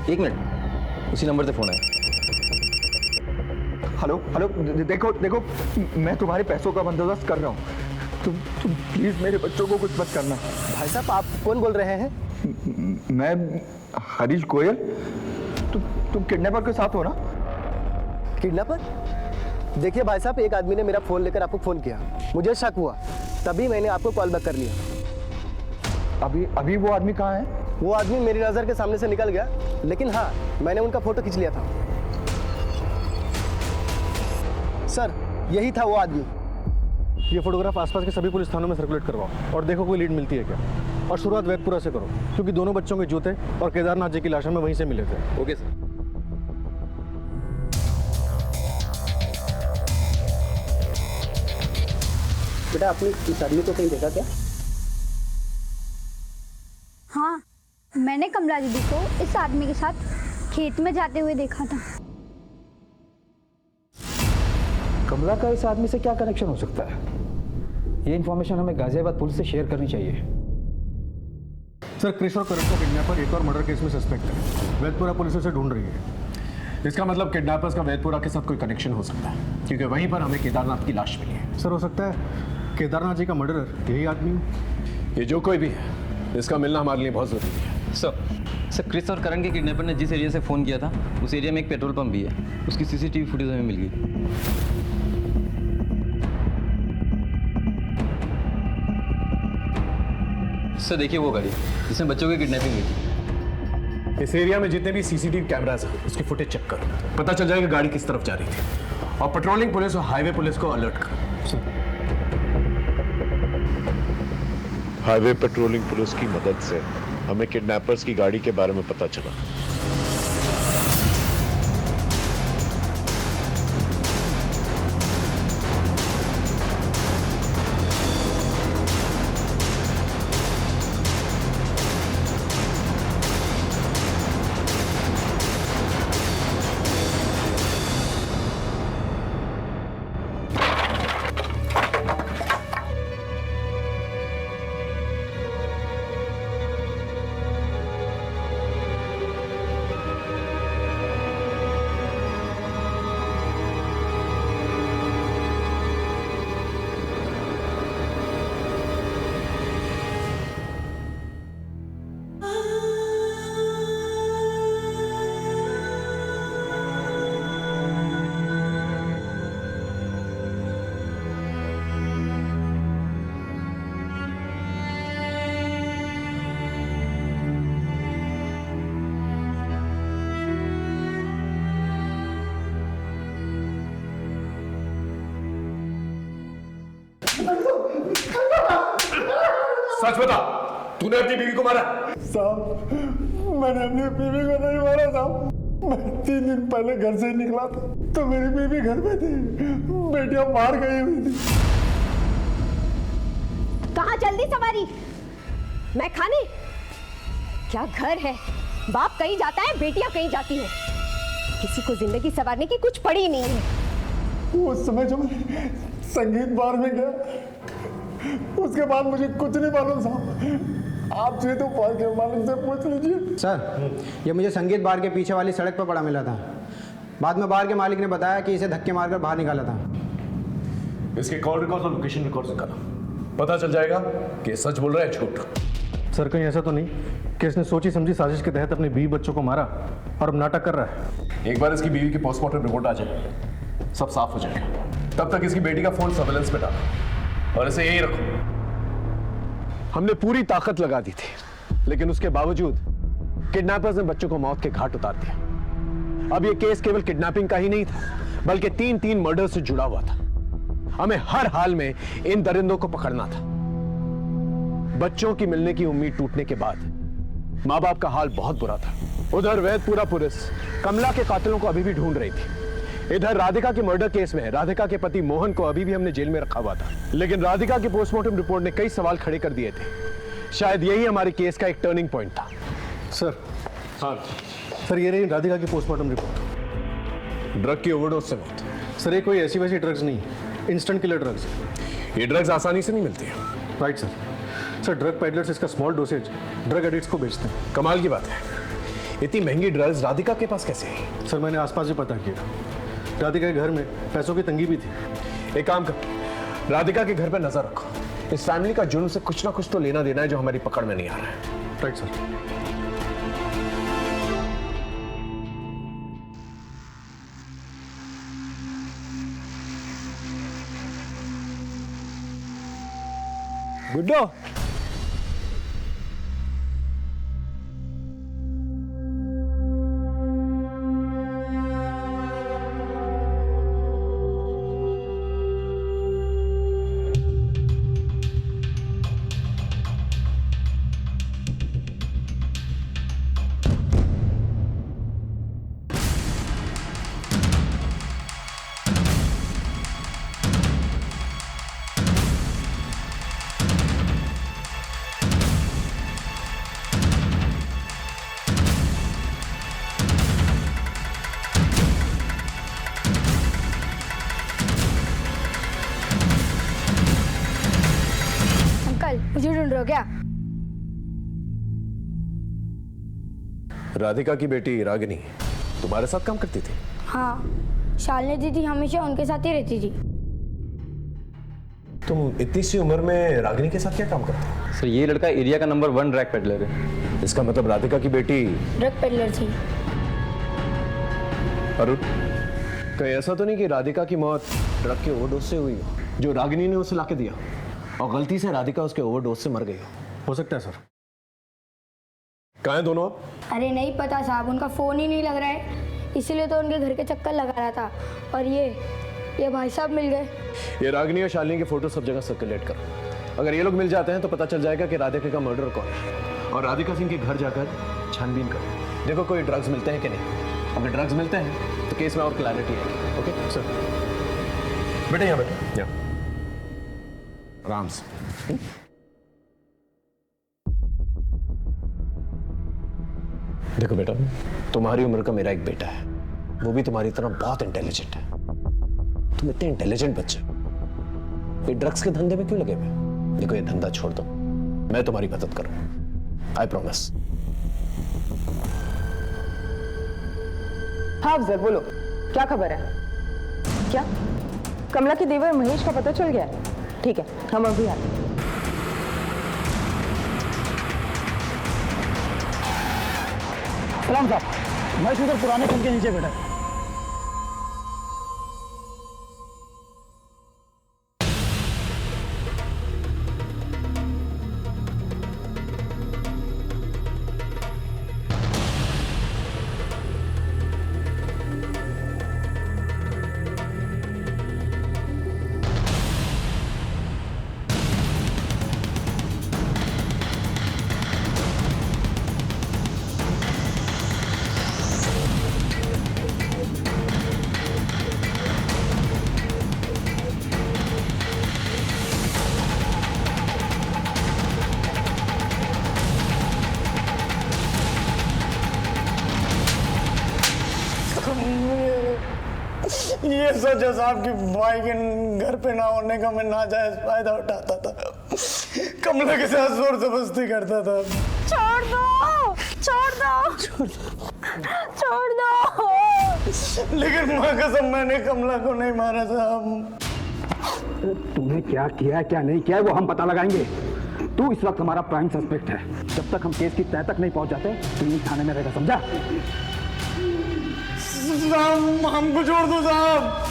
1 मिनट, उसी नंबर से फोन आया। हेलो हेलो, देखो देखो, मैं तुम्हारे पैसों का बंदोबस्त कर रहा हूँ। तुम प्लीज मेरे बच्चों को कुछ मत करना। भाई साहब आप कौन बोल रहे हैं? मैं हरीश गोयल। तुम किडनैपर के साथ हो ना? किडनैपर? देखिए भाई साहब, एक आदमी ने मेरा फोन लेकर आपको फोन किया, मुझे शक हुआ, तभी मैंने आपको कॉल बैक कर लिया। अभी वो आदमी कहाँ है? वो आदमी मेरी नज़र के सामने से निकल गया, लेकिन हाँ, मैंने उनका फोटो खींच लिया था। सर, यही था वो आदमी। ये फोटोग्राफ आसपास के सभी पुलिस थानों में सर्कुलेट करवाओ और देखो कोई लीड मिलती है क्या। और शुरुआत वैदपुरा से करो, क्योंकि दोनों बच्चों के जूते और केदारनाथ जी की लाशें में वहीं से मिले थे। Okay sir. बेटा, आपने इस आदमी को कहीं देखा क्या? हाँ, मैंने कमला दीदी को इस आदमी के साथ खेत में जाते हुए देखा था। कमला का इस आदमी से क्या कनेक्शन हो सकता है? ये इन्फॉर्मेशन हमें गाजियाबाद पुलिस से शेयर करनी चाहिए। सर, क्रिश और करण को किडनैपर एक और मर्डर केस में सस्पेक्ट है। वैदपुरा पुलिस उसे ढूंढ रही है। इसका मतलब किडनैपर्स का वैदपुरा के साथ कोई कनेक्शन हो सकता है, क्योंकि वहीं पर हमें केदारनाथ की लाश मिली है। सर, हो सकता है केदारनाथ जी का मर्डरर यही आदमी हो। ये जो कोई भी है, इसका मिलना हमारे लिए बहुत जरूरी है। सर, क्रिस और करण के किडनैपर ने जिस एरिया से फ़ोन किया था, उस एरिया में एक पेट्रोल पंप भी है। उसकी सीसीटीवी फुटेज हमें मिल गई। सर, देखिए वो गाड़ी जिसमें बच्चों की किडनैपिंग हुई थी। इस एरिया में जितने भी सीसीटीवी कैमरास हैं, उसकी फुटेज चेक करो, पता चल जाएगा गाड़ी किस तरफ जा रही थी। और पेट्रोलिंग पुलिस और हाईवे पुलिस को अलर्ट करो। हाईवे पेट्रोलिंग पुलिस की मदद से हमें किडनैपर्स की गाड़ी के बारे में पता चला। सच बता, तूने अपनी बीवी को मारा? साहब, मैंने अपनी बीवी को नहीं मारा साहब। मैं 3 दिन पहले घर से निकला था तो मेरी बीवी घर में थी, बेटियां बाहर गई हुई थी। कहाँ जल्दी सवारी? मैं खाने? क्या घर है? बाप कहीं जाता है, बेटियां कहीं जाती है। किसी को जिंदगी संवारने की कुछ पड़ी नहीं है। उस समय जो मैं संगीत बार में गया, उसके बाद मुझे कुछ नहीं मालूम साहब। आप चाहे तो बार के मालिक से पूछ लीजिए। सर, ये मुझे संगीत बार के पीछे वाली सड़क पर पड़ा मिला था। बाद में बार के मालिक ने बताया कि इसे धक्के मारकर बाहर निकाला था। इसके कॉल रिकॉर्ड और लोकेशन रिकॉर्ड निकाला, पता चल जाएगा कि सच बोल रहा है झूठ। सर, कहीं ऐसा तो नहीं कि इसने सोची समझी साजिश के तहत अपने बीवी बच्चों को मारा और अब नाटक कर रहा है? एक बार इसकी बीवी की पोस्टमार्टम रिपोर्ट आ जाए, सब साफ हो जाएगा। तब तक इसकी बेटी का फोन सर्वेलेंस पे डालो और इसे यही रखो। हमने पूरी ताकत लगा दी थी, लेकिन उसके बावजूद किडनैपर्स ने बच्चों को मौत के घाट उतार दिया। अब यह केस केवल किडनैपिंग का ही नहीं था, बल्कि 3 मर्डर से जुड़ा हुआ था। हमें हर हाल में इन दरिंदों को पकड़ना था। बच्चों की मिलने की उम्मीद टूटने के बाद माँ बाप का हाल बहुत बुरा था। उधर वैदपुरा पुलिस कमला के कातिलों को अभी भी ढूंढ रही थी। इधर राधिका के मर्डर केस में राधिका के पति मोहन को अभी भी हमने जेल में रखा हुआ था, लेकिन राधिका की पोस्टमार्टम रिपोर्ट ने कई सवाल खड़े कर दिए थे। शायद यही हमारे केस का एक टर्निंग पॉइंट था। सर, हाँ सर, ये रही राधिका की पोस्टमार्टम रिपोर्ट। ड्रग की ओवरडोज से मौत। सर, ये कोई ऐसी वैसी ड्रग्स नहीं, इंस्टेंट किलर ड्रग्स। ये ड्रग्स आसानी से नहीं मिलती है। Right sir. Sir, drug peddlers इसका स्मॉल डोसेज ड्रग एडिक्ट्स को बेचते हैं। कमाल की बात है, इतनी महंगी ड्रग्स राधिका के पास कैसे है? सर, मैंने आसपास भी पता किया। राधिका के घर में पैसों की तंगी भी थी। एक काम कर, राधिका के घर पे नजर रखो। इस फैमिली का जुर्म से कुछ ना कुछ तो लेना देना है जो हमारी पकड़ में नहीं आ रहा है। Right sir. गुड्डो, मुझे ढूंढ रहे हो क्या? राधिका की बेटी रागिनी तुम्हारे साथ काम करती थी? हाँ, शालिनी दीदी हमेशा उनके साथ ही रहती थी। तुम इतनी सी उम्र में रागिनी के साथ क्या काम करते हो? सर ये लड़का एरिया का नंबर 1 ड्रग पेडलर है। इसका मतलब राधिका की बेटी ड्रग पेडलर थी। अरुण, कहीं ऐसा तो नहीं कि राधिका की मौत ड्रग के ओवरडोज से हुई हो, जो रागिनी ने उसे लाके दिया और गलती से राधिका उसके ओवरडोज से मर गई हो सकता है सर। कहाँ हैं दोनों? अरे नहीं पता साहब, उनका फोन ही नहीं लग रहा है, इसीलिए तो उनके घर के चक्कर लगा रहा था। और ये भाई साहब मिल गए। ये रागिनी और शालिनी के फोटो सब जगह सर्कुलेट करो। अगर ये लोग मिल जाते हैं तो पता चल जाएगा कि राधिका का मर्डर कौन है। और राधिका सिंह के घर जाकर छानबीन करो, देखो कोई ड्रग्स मिलते हैं कि नहीं। अगर ड्रग्स मिलते हैं तो केस में और क्लैरिटी आएगी। Okay sir. बेटे यहाँ बैठो, यहाँ आराम से। देखो बेटा, तुम्हारी उम्र का मेरा एक बेटा है, वो भी तुम्हारी तरह बहुत इंटेलिजेंट है। तुम इतने इंटेलिजेंट बच्चे ये ड्रग्स के धंधे में क्यों लगे हुए? देखो ये धंधा छोड़ दो, मैं तुम्हारी मदद करूंगा, आई प्रॉमिस। हाँ अफजल बोलो, क्या खबर है? क्या कमला के देवर महेश का पता चल गया? ठीक है, हम अभी आते हैं। सलाम साहब, महेश उधर पुराने खंड के नीचे बैठा है। ये सच है साहब कि भाई के घर पे ना होने का मैं नाजायज फायदा उठाता था, कमला के साथ जोर जबरदस्ती करता था। छोड़ दो, छोड़ दो, छोड़ दो। लेकिन माँ कसम मैंने कमला को नहीं मारा साहब। तुम्हें क्या किया क्या नहीं किया वो हम पता लगाएंगे। तू इस वक्त हमारा प्राइम सस्पेक्ट है। जब तक हम केस की तह तक नहीं पहुंच जाते तू यही थाने में रहेगा, समझा? साहब हमको छोड़ दो साहब।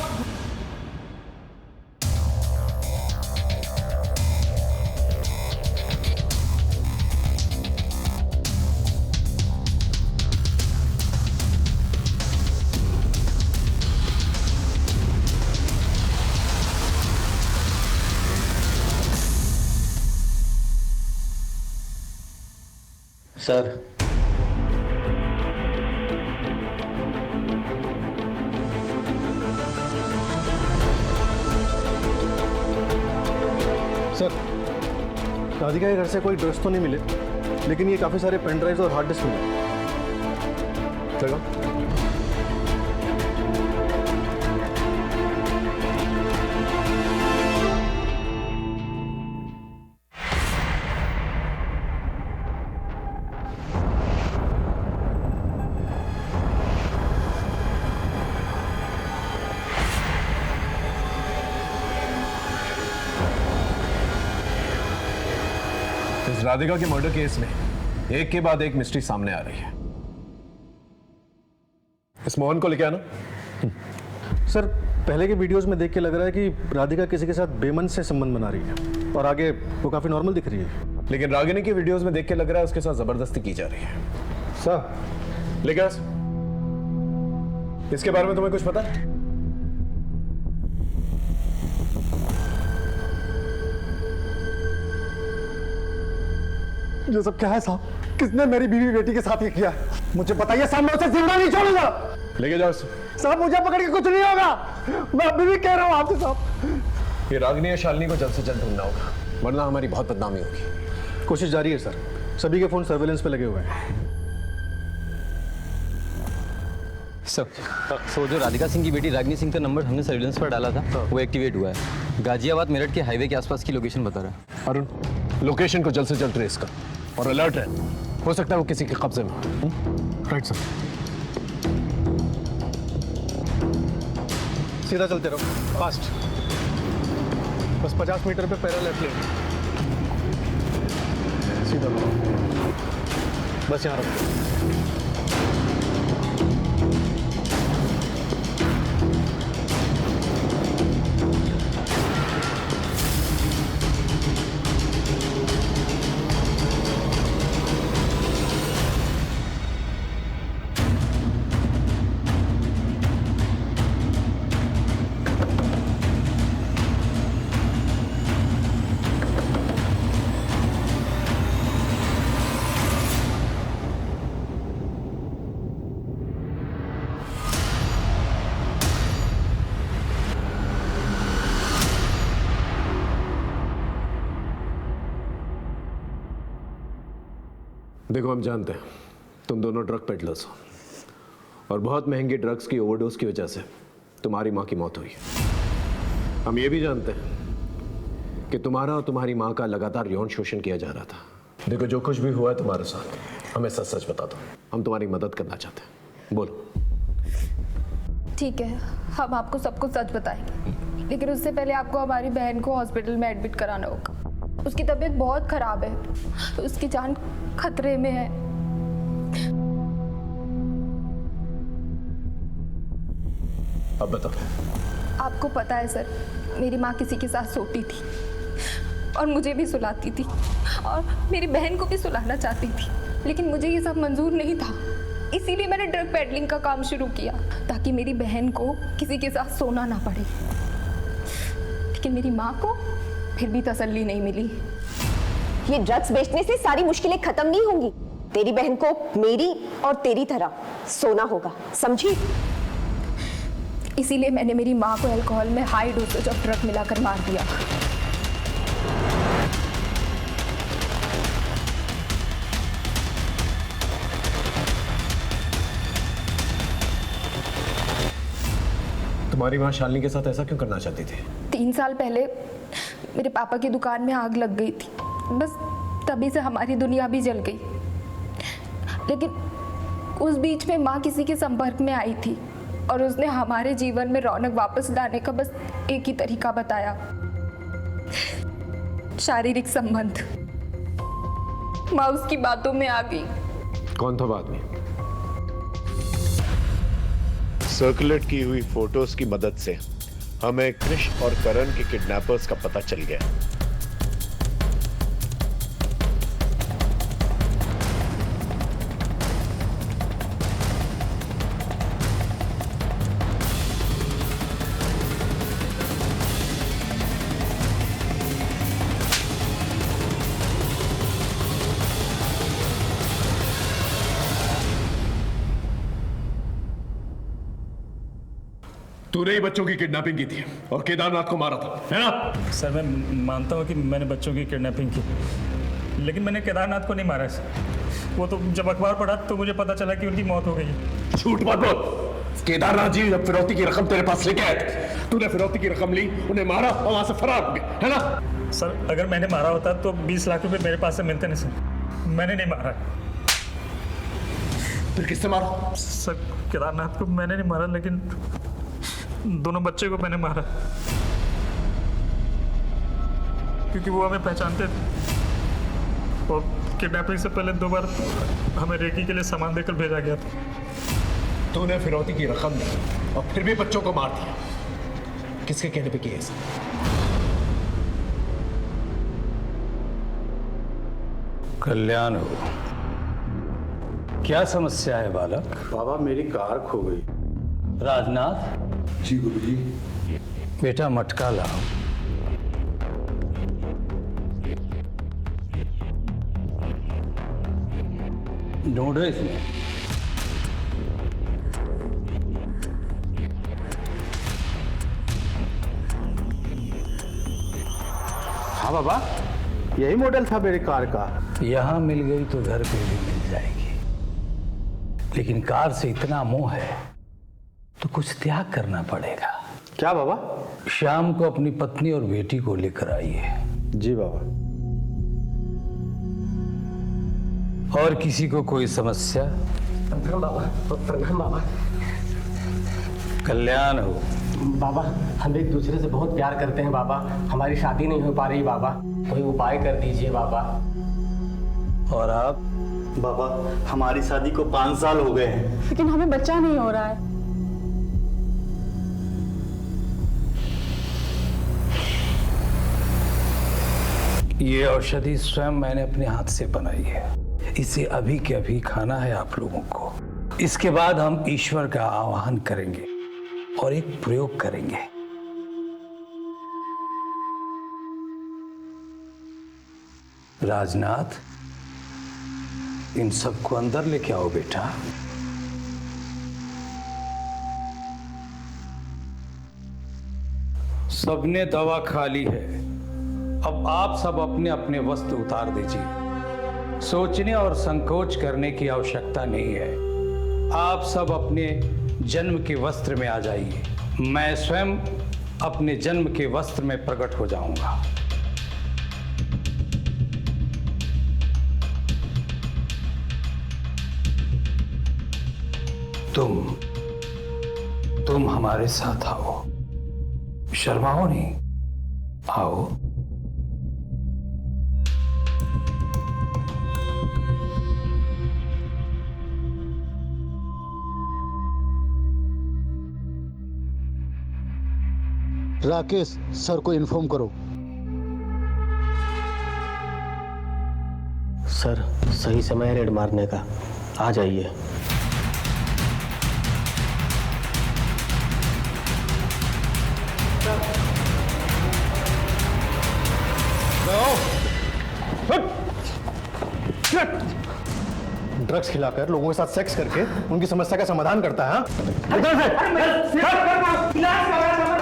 सर सर, राधिका के घर से कोई ड्रग्स तो नहीं मिले, लेकिन ये काफी सारे पेन ड्राइव्स और हार्ड डिस्क मिले। चलो राधिका के मर्डर केस में एक के बाद एक मिस्ट्री सामने आ रही है। इस मोहन को लेके आना। सर, पहले के वीडियोस में देख के लग रहा है कि राधिका किसी के साथ बेमन से संबंध बना रही है और आगे वो काफी नॉर्मल दिख रही है। लेकिन रागिनी की वीडियोस में देख के लग रहा है उसके साथ जबरदस्ती की जा रही है। सर, लेकिन इसके बारे में तुम्हें कुछ पता है? ये सब क्या है साहब? किसने मेरी बीवी बेटी के साथ ये किया है? मुझे बताइए साहब, मैं उसे जिंदा नहीं छोड़ूंगा। लेके जाओ साहब, मुझे पकड़ के कुछ नहीं होगा, मैं अभी भी कह रहा हूँ आपसे साहब। ये रागिनी या शालिनी को जल्द से जल्द ढूंढना होगा, वरना हमारी बहुत बदनामी होगी। कोशिश जारी है सर, सभी के फोन सर्वेलेंस पे लगे हुए हैं। सर, जो राधिका सिंह की बेटी रागिनी सिंह का नंबर हमने सर्विलेंस पर डाला था वो एक्टिवेट हुआ है। गाजियाबाद मेरठ के हाईवे के आसपास की लोकेशन बता रहा है। अरुण, लोकेशन को जल्द से जल्द ट्रेस कर और अलर्ट रहे, हो सकता है वो किसी के कब्जे में। Right sir. सीधा चलते रहो, फास्ट। बस 50 मीटर पे पैरेलल लेफ्ट लेन, सीधा रहो, बस यहाँ रखो। देखो, हम जानते हैं तुम दोनों ड्रग पेडलर्स हो और बहुत महंगी ड्रग्स की ओवरडोज की वजह से तुम्हारी माँ की मौत हुई है। हम ये भी जानते हैं कि तुम्हारा और तुम्हारी माँ का लगातार यौन शोषण किया जा रहा था। देखो, जो कुछ भी हुआ है तुम्हारे साथ, हमें सच सच बता दो, हम तुम्हारी मदद करना चाहते हैं। बोलो। ठीक है, हम आपको सब कुछ सच बताएंगे, लेकिन उससे पहले आपको हमारी बहन को हॉस्पिटल में एडमिट कराना होगा। उसकी तबीयत बहुत खराब है, उसकी जान खतरे में है। अब बताओ। आपको पता है सर, मेरी माँ किसी के साथ सोती थी और मुझे भी सुलाती थी और मेरी बहन को भी सुलाना चाहती थी, लेकिन मुझे ये सब मंजूर नहीं था। इसीलिए मैंने ड्रग पेडलिंग का काम शुरू किया ताकि मेरी बहन को किसी के साथ सोना ना पड़े। लेकिन मेरी माँ को फिर भी तसल्ली नहीं मिली। ये ड्रग्स बेचने से सारी मुश्किलें खत्म नहीं होंगी। तेरी बहन को मेरी और तेरी तरह सोना होगा, समझी? इसीलिए मैंने मेरी माँ को अल्कोहल में हाई डोसेज ऑफ ड्रग मिलाकर मार दिया। तुम्हारी माँ शालिनी के साथ ऐसा क्यों करना चाहती थी? 3 साल पहले मेरे पापा की दुकान में आग लग गई थी, बस तभी से हमारी दुनिया भी जल गई। लेकिन उस बीच में माँ किसी के संपर्क में आई थी और उसने हमारे जीवन में रौनक वापस लाने का बस एक ही तरीका बताया, शारीरिक संबंध। माँ उसकी बातों में आ गई। कौन था बाद में? सर्कुलेट की हुई फोटोज की मदद से हमें कृष और करण के किडनैपर्स का पता चल गया। तूने ही बच्चों की किडनैपिंग की थी और केदारनाथ को मारा था, है ना? सर, मैं मानता हूँ कि मैंने बच्चों की किडनैपिंग की, लेकिन मैंने केदारनाथ को नहीं मारा सर। वो तो जब अखबार पढ़ा तो मुझे पता चला कि उनकी मौत हो गई है। झूठ मत बोल। केदारनाथ जी जब फिरौती की रकम तेरे पास लेके आए थे, तूने फिरौती की रकम ली, उन्हें मारा और वहां से फरार हो गए, है ना? सर, अगर मैंने मारा होता तो 20 लाख रुपए मेरे पास से मिलते नहीं सर। मैंने नहीं मारा। फिर किससे मारा? सर, केदारनाथ को मैंने नहीं मारा, लेकिन दोनों बच्चे को मैंने मारा, क्योंकि वो हमें पहचानते थे। और किडनैपिंग से पहले 2 बार हमें रेकी के लिए सामान देकर भेजा गया था। तूने फिरौती की रकम दी और फिर भी बच्चों को मार दिया। किसके कहने पे किया ऐसा? कल्याण हो, क्या समस्या है बालक? बाबा मेरी कार खो गई। राजनाथ। जी गुरुजी। बेटा मटका लाओ। ढूंढो इसमें। हाँ बाबा, यही मॉडल था मेरी कार का। यहां मिल गई तो घर पे भी मिल जाएगी, लेकिन कार से इतना मोह है तो कुछ त्याग करना पड़ेगा। क्या बाबा? शाम को अपनी पत्नी और बेटी को लेकर आइए। जी बाबा। और किसी को कोई समस्या? प्रणाम बाबा। प्रणाम बाबा। कल्याण हो। बाबा हम एक दूसरे से बहुत प्यार करते हैं बाबा, हमारी शादी नहीं हो पा रही बाबा, कोई उपाय कर दीजिए बाबा। और आप? बाबा हमारी शादी को 5 साल हो गए हैं, लेकिन हमें बच्चा नहीं हो रहा है। ये औषधि स्वयं मैंने अपने हाथ से बनाई है। इसे अभी के अभी खाना है आप लोगों को। इसके बाद हम ईश्वर का आवाहन करेंगे और एक प्रयोग करेंगे। राजनाथ, इन सबको अंदर लेके आओ बेटा। सबने दवा खा ली है, अब आप सब अपने अपने वस्त्र उतार दीजिए। सोचने और संकोच करने की आवश्यकता नहीं है। आप सब अपने जन्म के वस्त्र में आ जाइए। मैं स्वयं अपने जन्म के वस्त्र में प्रकट हो जाऊंगा। तुम हमारे साथ आओ, शर्माओ नहीं, आओ। राकेश सर को इन्फॉर्म करो। सर सही समय है रेड मारने का, आ जाइए। ड्रग्स खिलाकर लोगों के साथ सेक्स करके उनकी समस्या का समाधान करता है।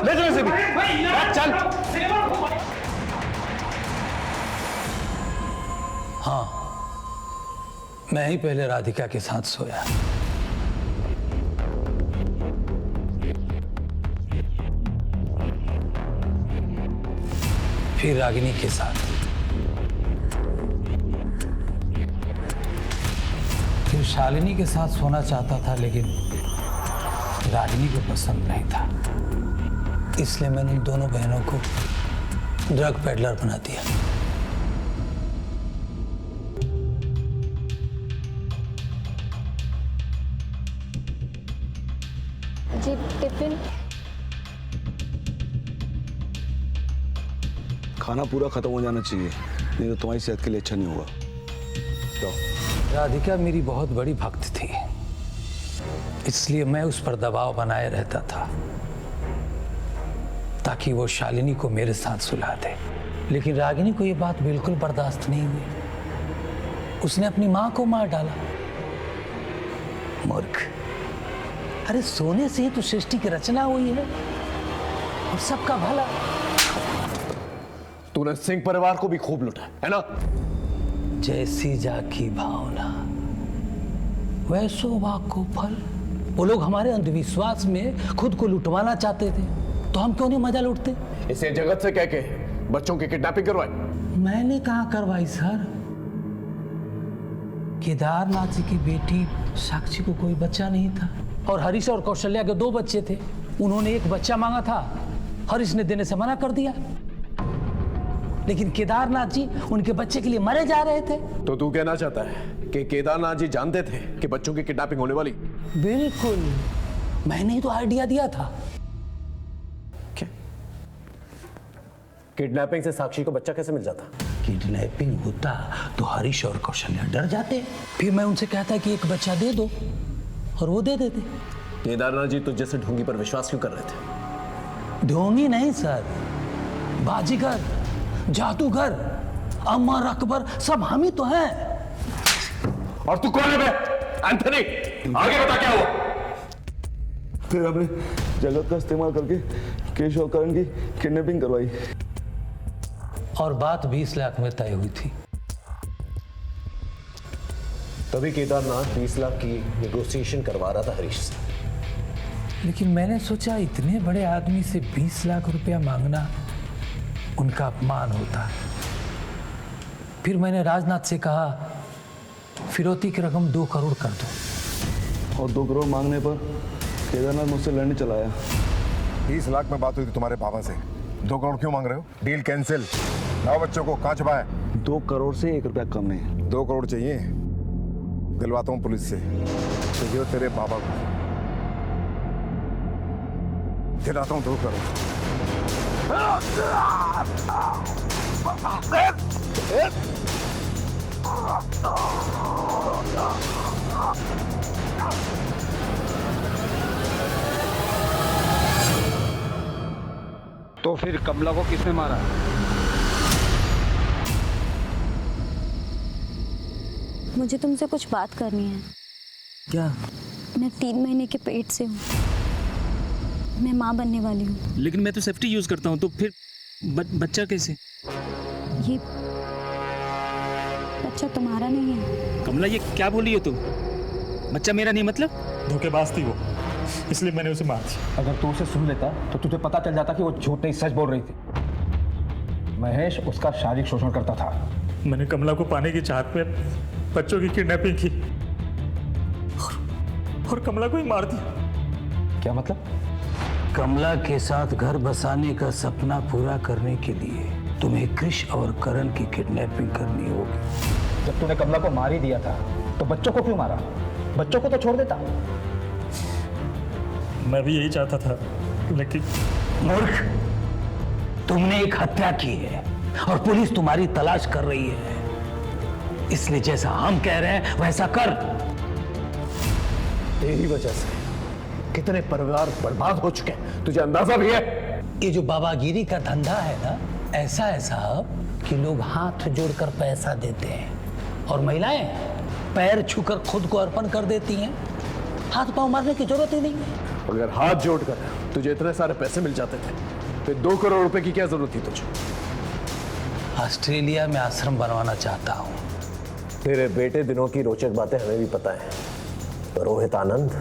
ले जाओ इसे भी। चल। हाँ, मैं ही पहले राधिका के साथ सोया, फिर रागिनी के साथ, फिर शालिनी के साथ सोना चाहता था, लेकिन रागिनी को पसंद नहीं था। इसलिए मैंने इन दोनों बहनों को ड्रग पेडलर बना दिया। जी टिफिन। खाना पूरा खत्म हो जाना चाहिए, नहीं तो तुम्हारी सेहत के लिए अच्छा नहीं होगा। तो राधिका मेरी बहुत बड़ी भक्त थी, इसलिए मैं उस पर दबाव बनाए रहता था ताकि वो शालिनी को मेरे साथ सुला दे। लेकिन रागिनी को ये बात बिल्कुल बर्दाश्त नहीं हुई। उसने अपनी मां को मार डाला। मूर्ख! अरे सोने से ही तो सृष्टि की रचना हुई है और सबका भला। तूने सिंह परिवार को भी खूब लुटा है ना? जैसी जाकी भावना वैसो वाको फल। वो लोग हमारे अंधविश्वास में खुद को लुटवाना चाहते थे, तो हम क्यों नहीं मजा लूटते? इसे जगत से कह के बच्चों की किडनैपिंग करवाई। मैंने कहाँ करवाई सर? केदारनाथ जी की बेटी साक्षी को कोई बच्चा नहीं था और हरीश और कौशल्या के 2 बच्चे थे। उन्होंने एक बच्चा मांगा था, हरीश ने देने से मना कर दिया। लेकिन केदारनाथ जी उनके बच्चे के लिए मरे जा रहे थे। तो तू कहना चाहता है कि केदारनाथ जी जानते थे कि बच्चों की किडनैपिंग होने वाली? बिल्कुल, मैंने ही तो आइडिया दिया था। किडनैपिंग से साक्षी को बच्चा कैसे मिल जाता? किडनैपिंग होता तो हरीश और कौशल्या डर जाते, फिर मैं उनसे कहता कि एक बच्चा दे दो और वो दे देते। केदारनाथ जी तुझ जैसे ढोंगी पर विश्वास क्यों कर रहे थे? ढोंगी नहीं सर, बाजीगर, जादूगर, अमर अकबर सब हम ही तो हैं। और तू कौन है बे? एंथनी, आगे बता क्या हुआ? फिर हमने जगत का इस्तेमाल करके केश और करण की किडनैपिंग करवाई और बात 20 लाख में तय हुई थी। तभी केदारनाथ 20 लाख की नेगोशिएशन करवा रहा था हरीश से। लेकिन मैंने सोचा इतने बड़े आदमी से 20 लाख रुपया मांगना उनका अपमान होता। फिर मैंने राजनाथ से कहा फिरौती की रकम 2 करोड़ कर दो। और 2 करोड़ मांगने पर केदारनाथ मुझसे लड़ने चला आया। 20 लाख में बात हुई थी तुम्हारे पापा से, 2 करोड़ क्यों मांग रहे हो? Deal cancel. लाओ बच्चों को, कहाँ छुपा है? 2 करोड़ से 1 रुपया कम नहीं। 2 करोड़ चाहिए, दिलवाता हूँ पुलिस से। तो तेरे पापा को दिलाता हूँ 2 करोड़। तो फिर कमला को किसने मारा? मुझे तुमसे कुछ बात करनी है। क्या? मैं 3 महीने के पेट से हूँ, मैं माँ बनने वाली हूँ। लेकिन मैं तो सेफ्टी यूज करता हूँ, तो फिर बच्चा कैसे? ये बच्चा तुम्हारा नहीं है। कमला ये क्या बोल रही हो तुम? बच्चा मेरा नहीं मतलब? धोखेबाज थी वो, इसलिए मैंने उसे मार दिया। अगर तू उसे सुन लेता तो तुझे पता चल जाता कि वो झूठ नहीं सच बोल रही थी। महेश उसका शारीरिक शोषण करता था। मैंने कमला को पाने की चाहत में बच्चों की किडनैपिंग की और कमला को ही मार दिया। क्या मतलब? कमला के साथ घर बसाने का सपना पूरा करने के लिए तुम्हें कृष और करण की किडनैपिंग करनी होगी। जब तूने कमला को मार ही दिया था तो बच्चों को क्यों मारा? बच्चों को तो छोड़ देता। मैं भी यही चाहता था, लेकिन मूर्ख, तुमने एक हत्या की है और पुलिस तुम्हारी तलाश कर रही है। इसलिए जैसा हम कह रहे हैं वैसा कर। तेरी वजह से कितने परिवार बर्बाद हो चुके हैं, तुझे अंदाजा भी है? ये जो बाबागिरी का धंधा है ना, ऐसा है साहब कि लोग हाथ जोड़कर पैसा देते हैं और महिलाएं पैर छूकर खुद को अर्पण कर देती हैं। हाथ पांव मारने की जरूरत ही नहीं है। अगर हाथ जोड़कर तुझे इतने सारे पैसे मिल जाते थे, फिर 2 करोड़ रुपए की क्या जरूरत थी तुझे? ऑस्ट्रेलिया में आश्रम बनवाना चाहता हूँ। तेरे बेटे दिनों की रोचक बातें हमें भी पता है। रोहित आनंद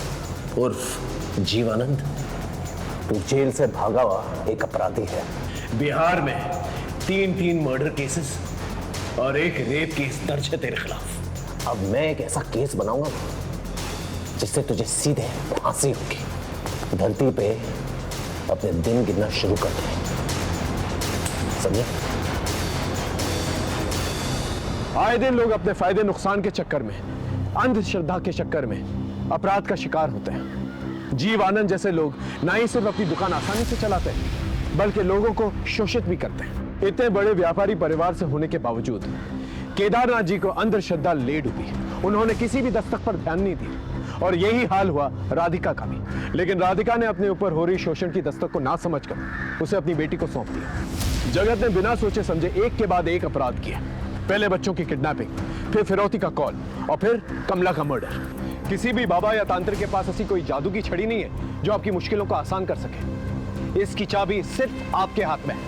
उर्फ जीवानंद, तू जेल से भागा हुआ एक अपराधी है। बिहार में 3 मर्डर केसेस और 1 रेप केस दर्ज है तेरे खिलाफ। अब मैं एक ऐसा केस बनाऊंगा जिससे तुझे सीधे फांसी होगी। धरती पे अपने दिन गिनना शुरू कर दे, समझे? आए दिन लोग अपने फायदे नुकसान के चक्कर में, अंधश्रद्धा के चक्कर में अपराध का शिकार होते हैं। जीव आनंद जैसे लोग ना ही सिर्फ अपनी दुकान आसानी से चलाते हैं, बल्कि लोगों को शोषित भी करते हैं। इतने बड़े व्यापारी परिवार से होने के बावजूद केदारनाथ जी को अंधश्रद्धा ले डूबी। उन्होंने किसी भी दस्तक पर ध्यान नहीं दिया और यही हाल हुआ राधिका का भी। लेकिन राधिका ने अपने ऊपर हो रही शोषण की दस्तक को ना समझकर उसे अपनी बेटी को सौंप दिया। जगत ने बिना सोचे समझे एक के बाद एक अपराध किए। पहले बच्चों की किडनैपिंग, फिर फिरौती का कॉल और फिर कमला का मर्डर। किसी भी बाबा या तांत्रिक के पास ऐसी कोई जादू की छड़ी नहीं है जो आपकी मुश्किलों को आसान कर सके। इसकी चाबी सिर्फ आपके हाथ में है।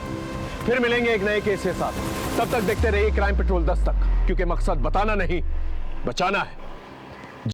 फिर मिलेंगे एक नए केस के साथ। तब तक देखते रहिए क्राइम पेट्रोल 10 तक, क्योंकि मकसद बताना नहीं, बचाना है।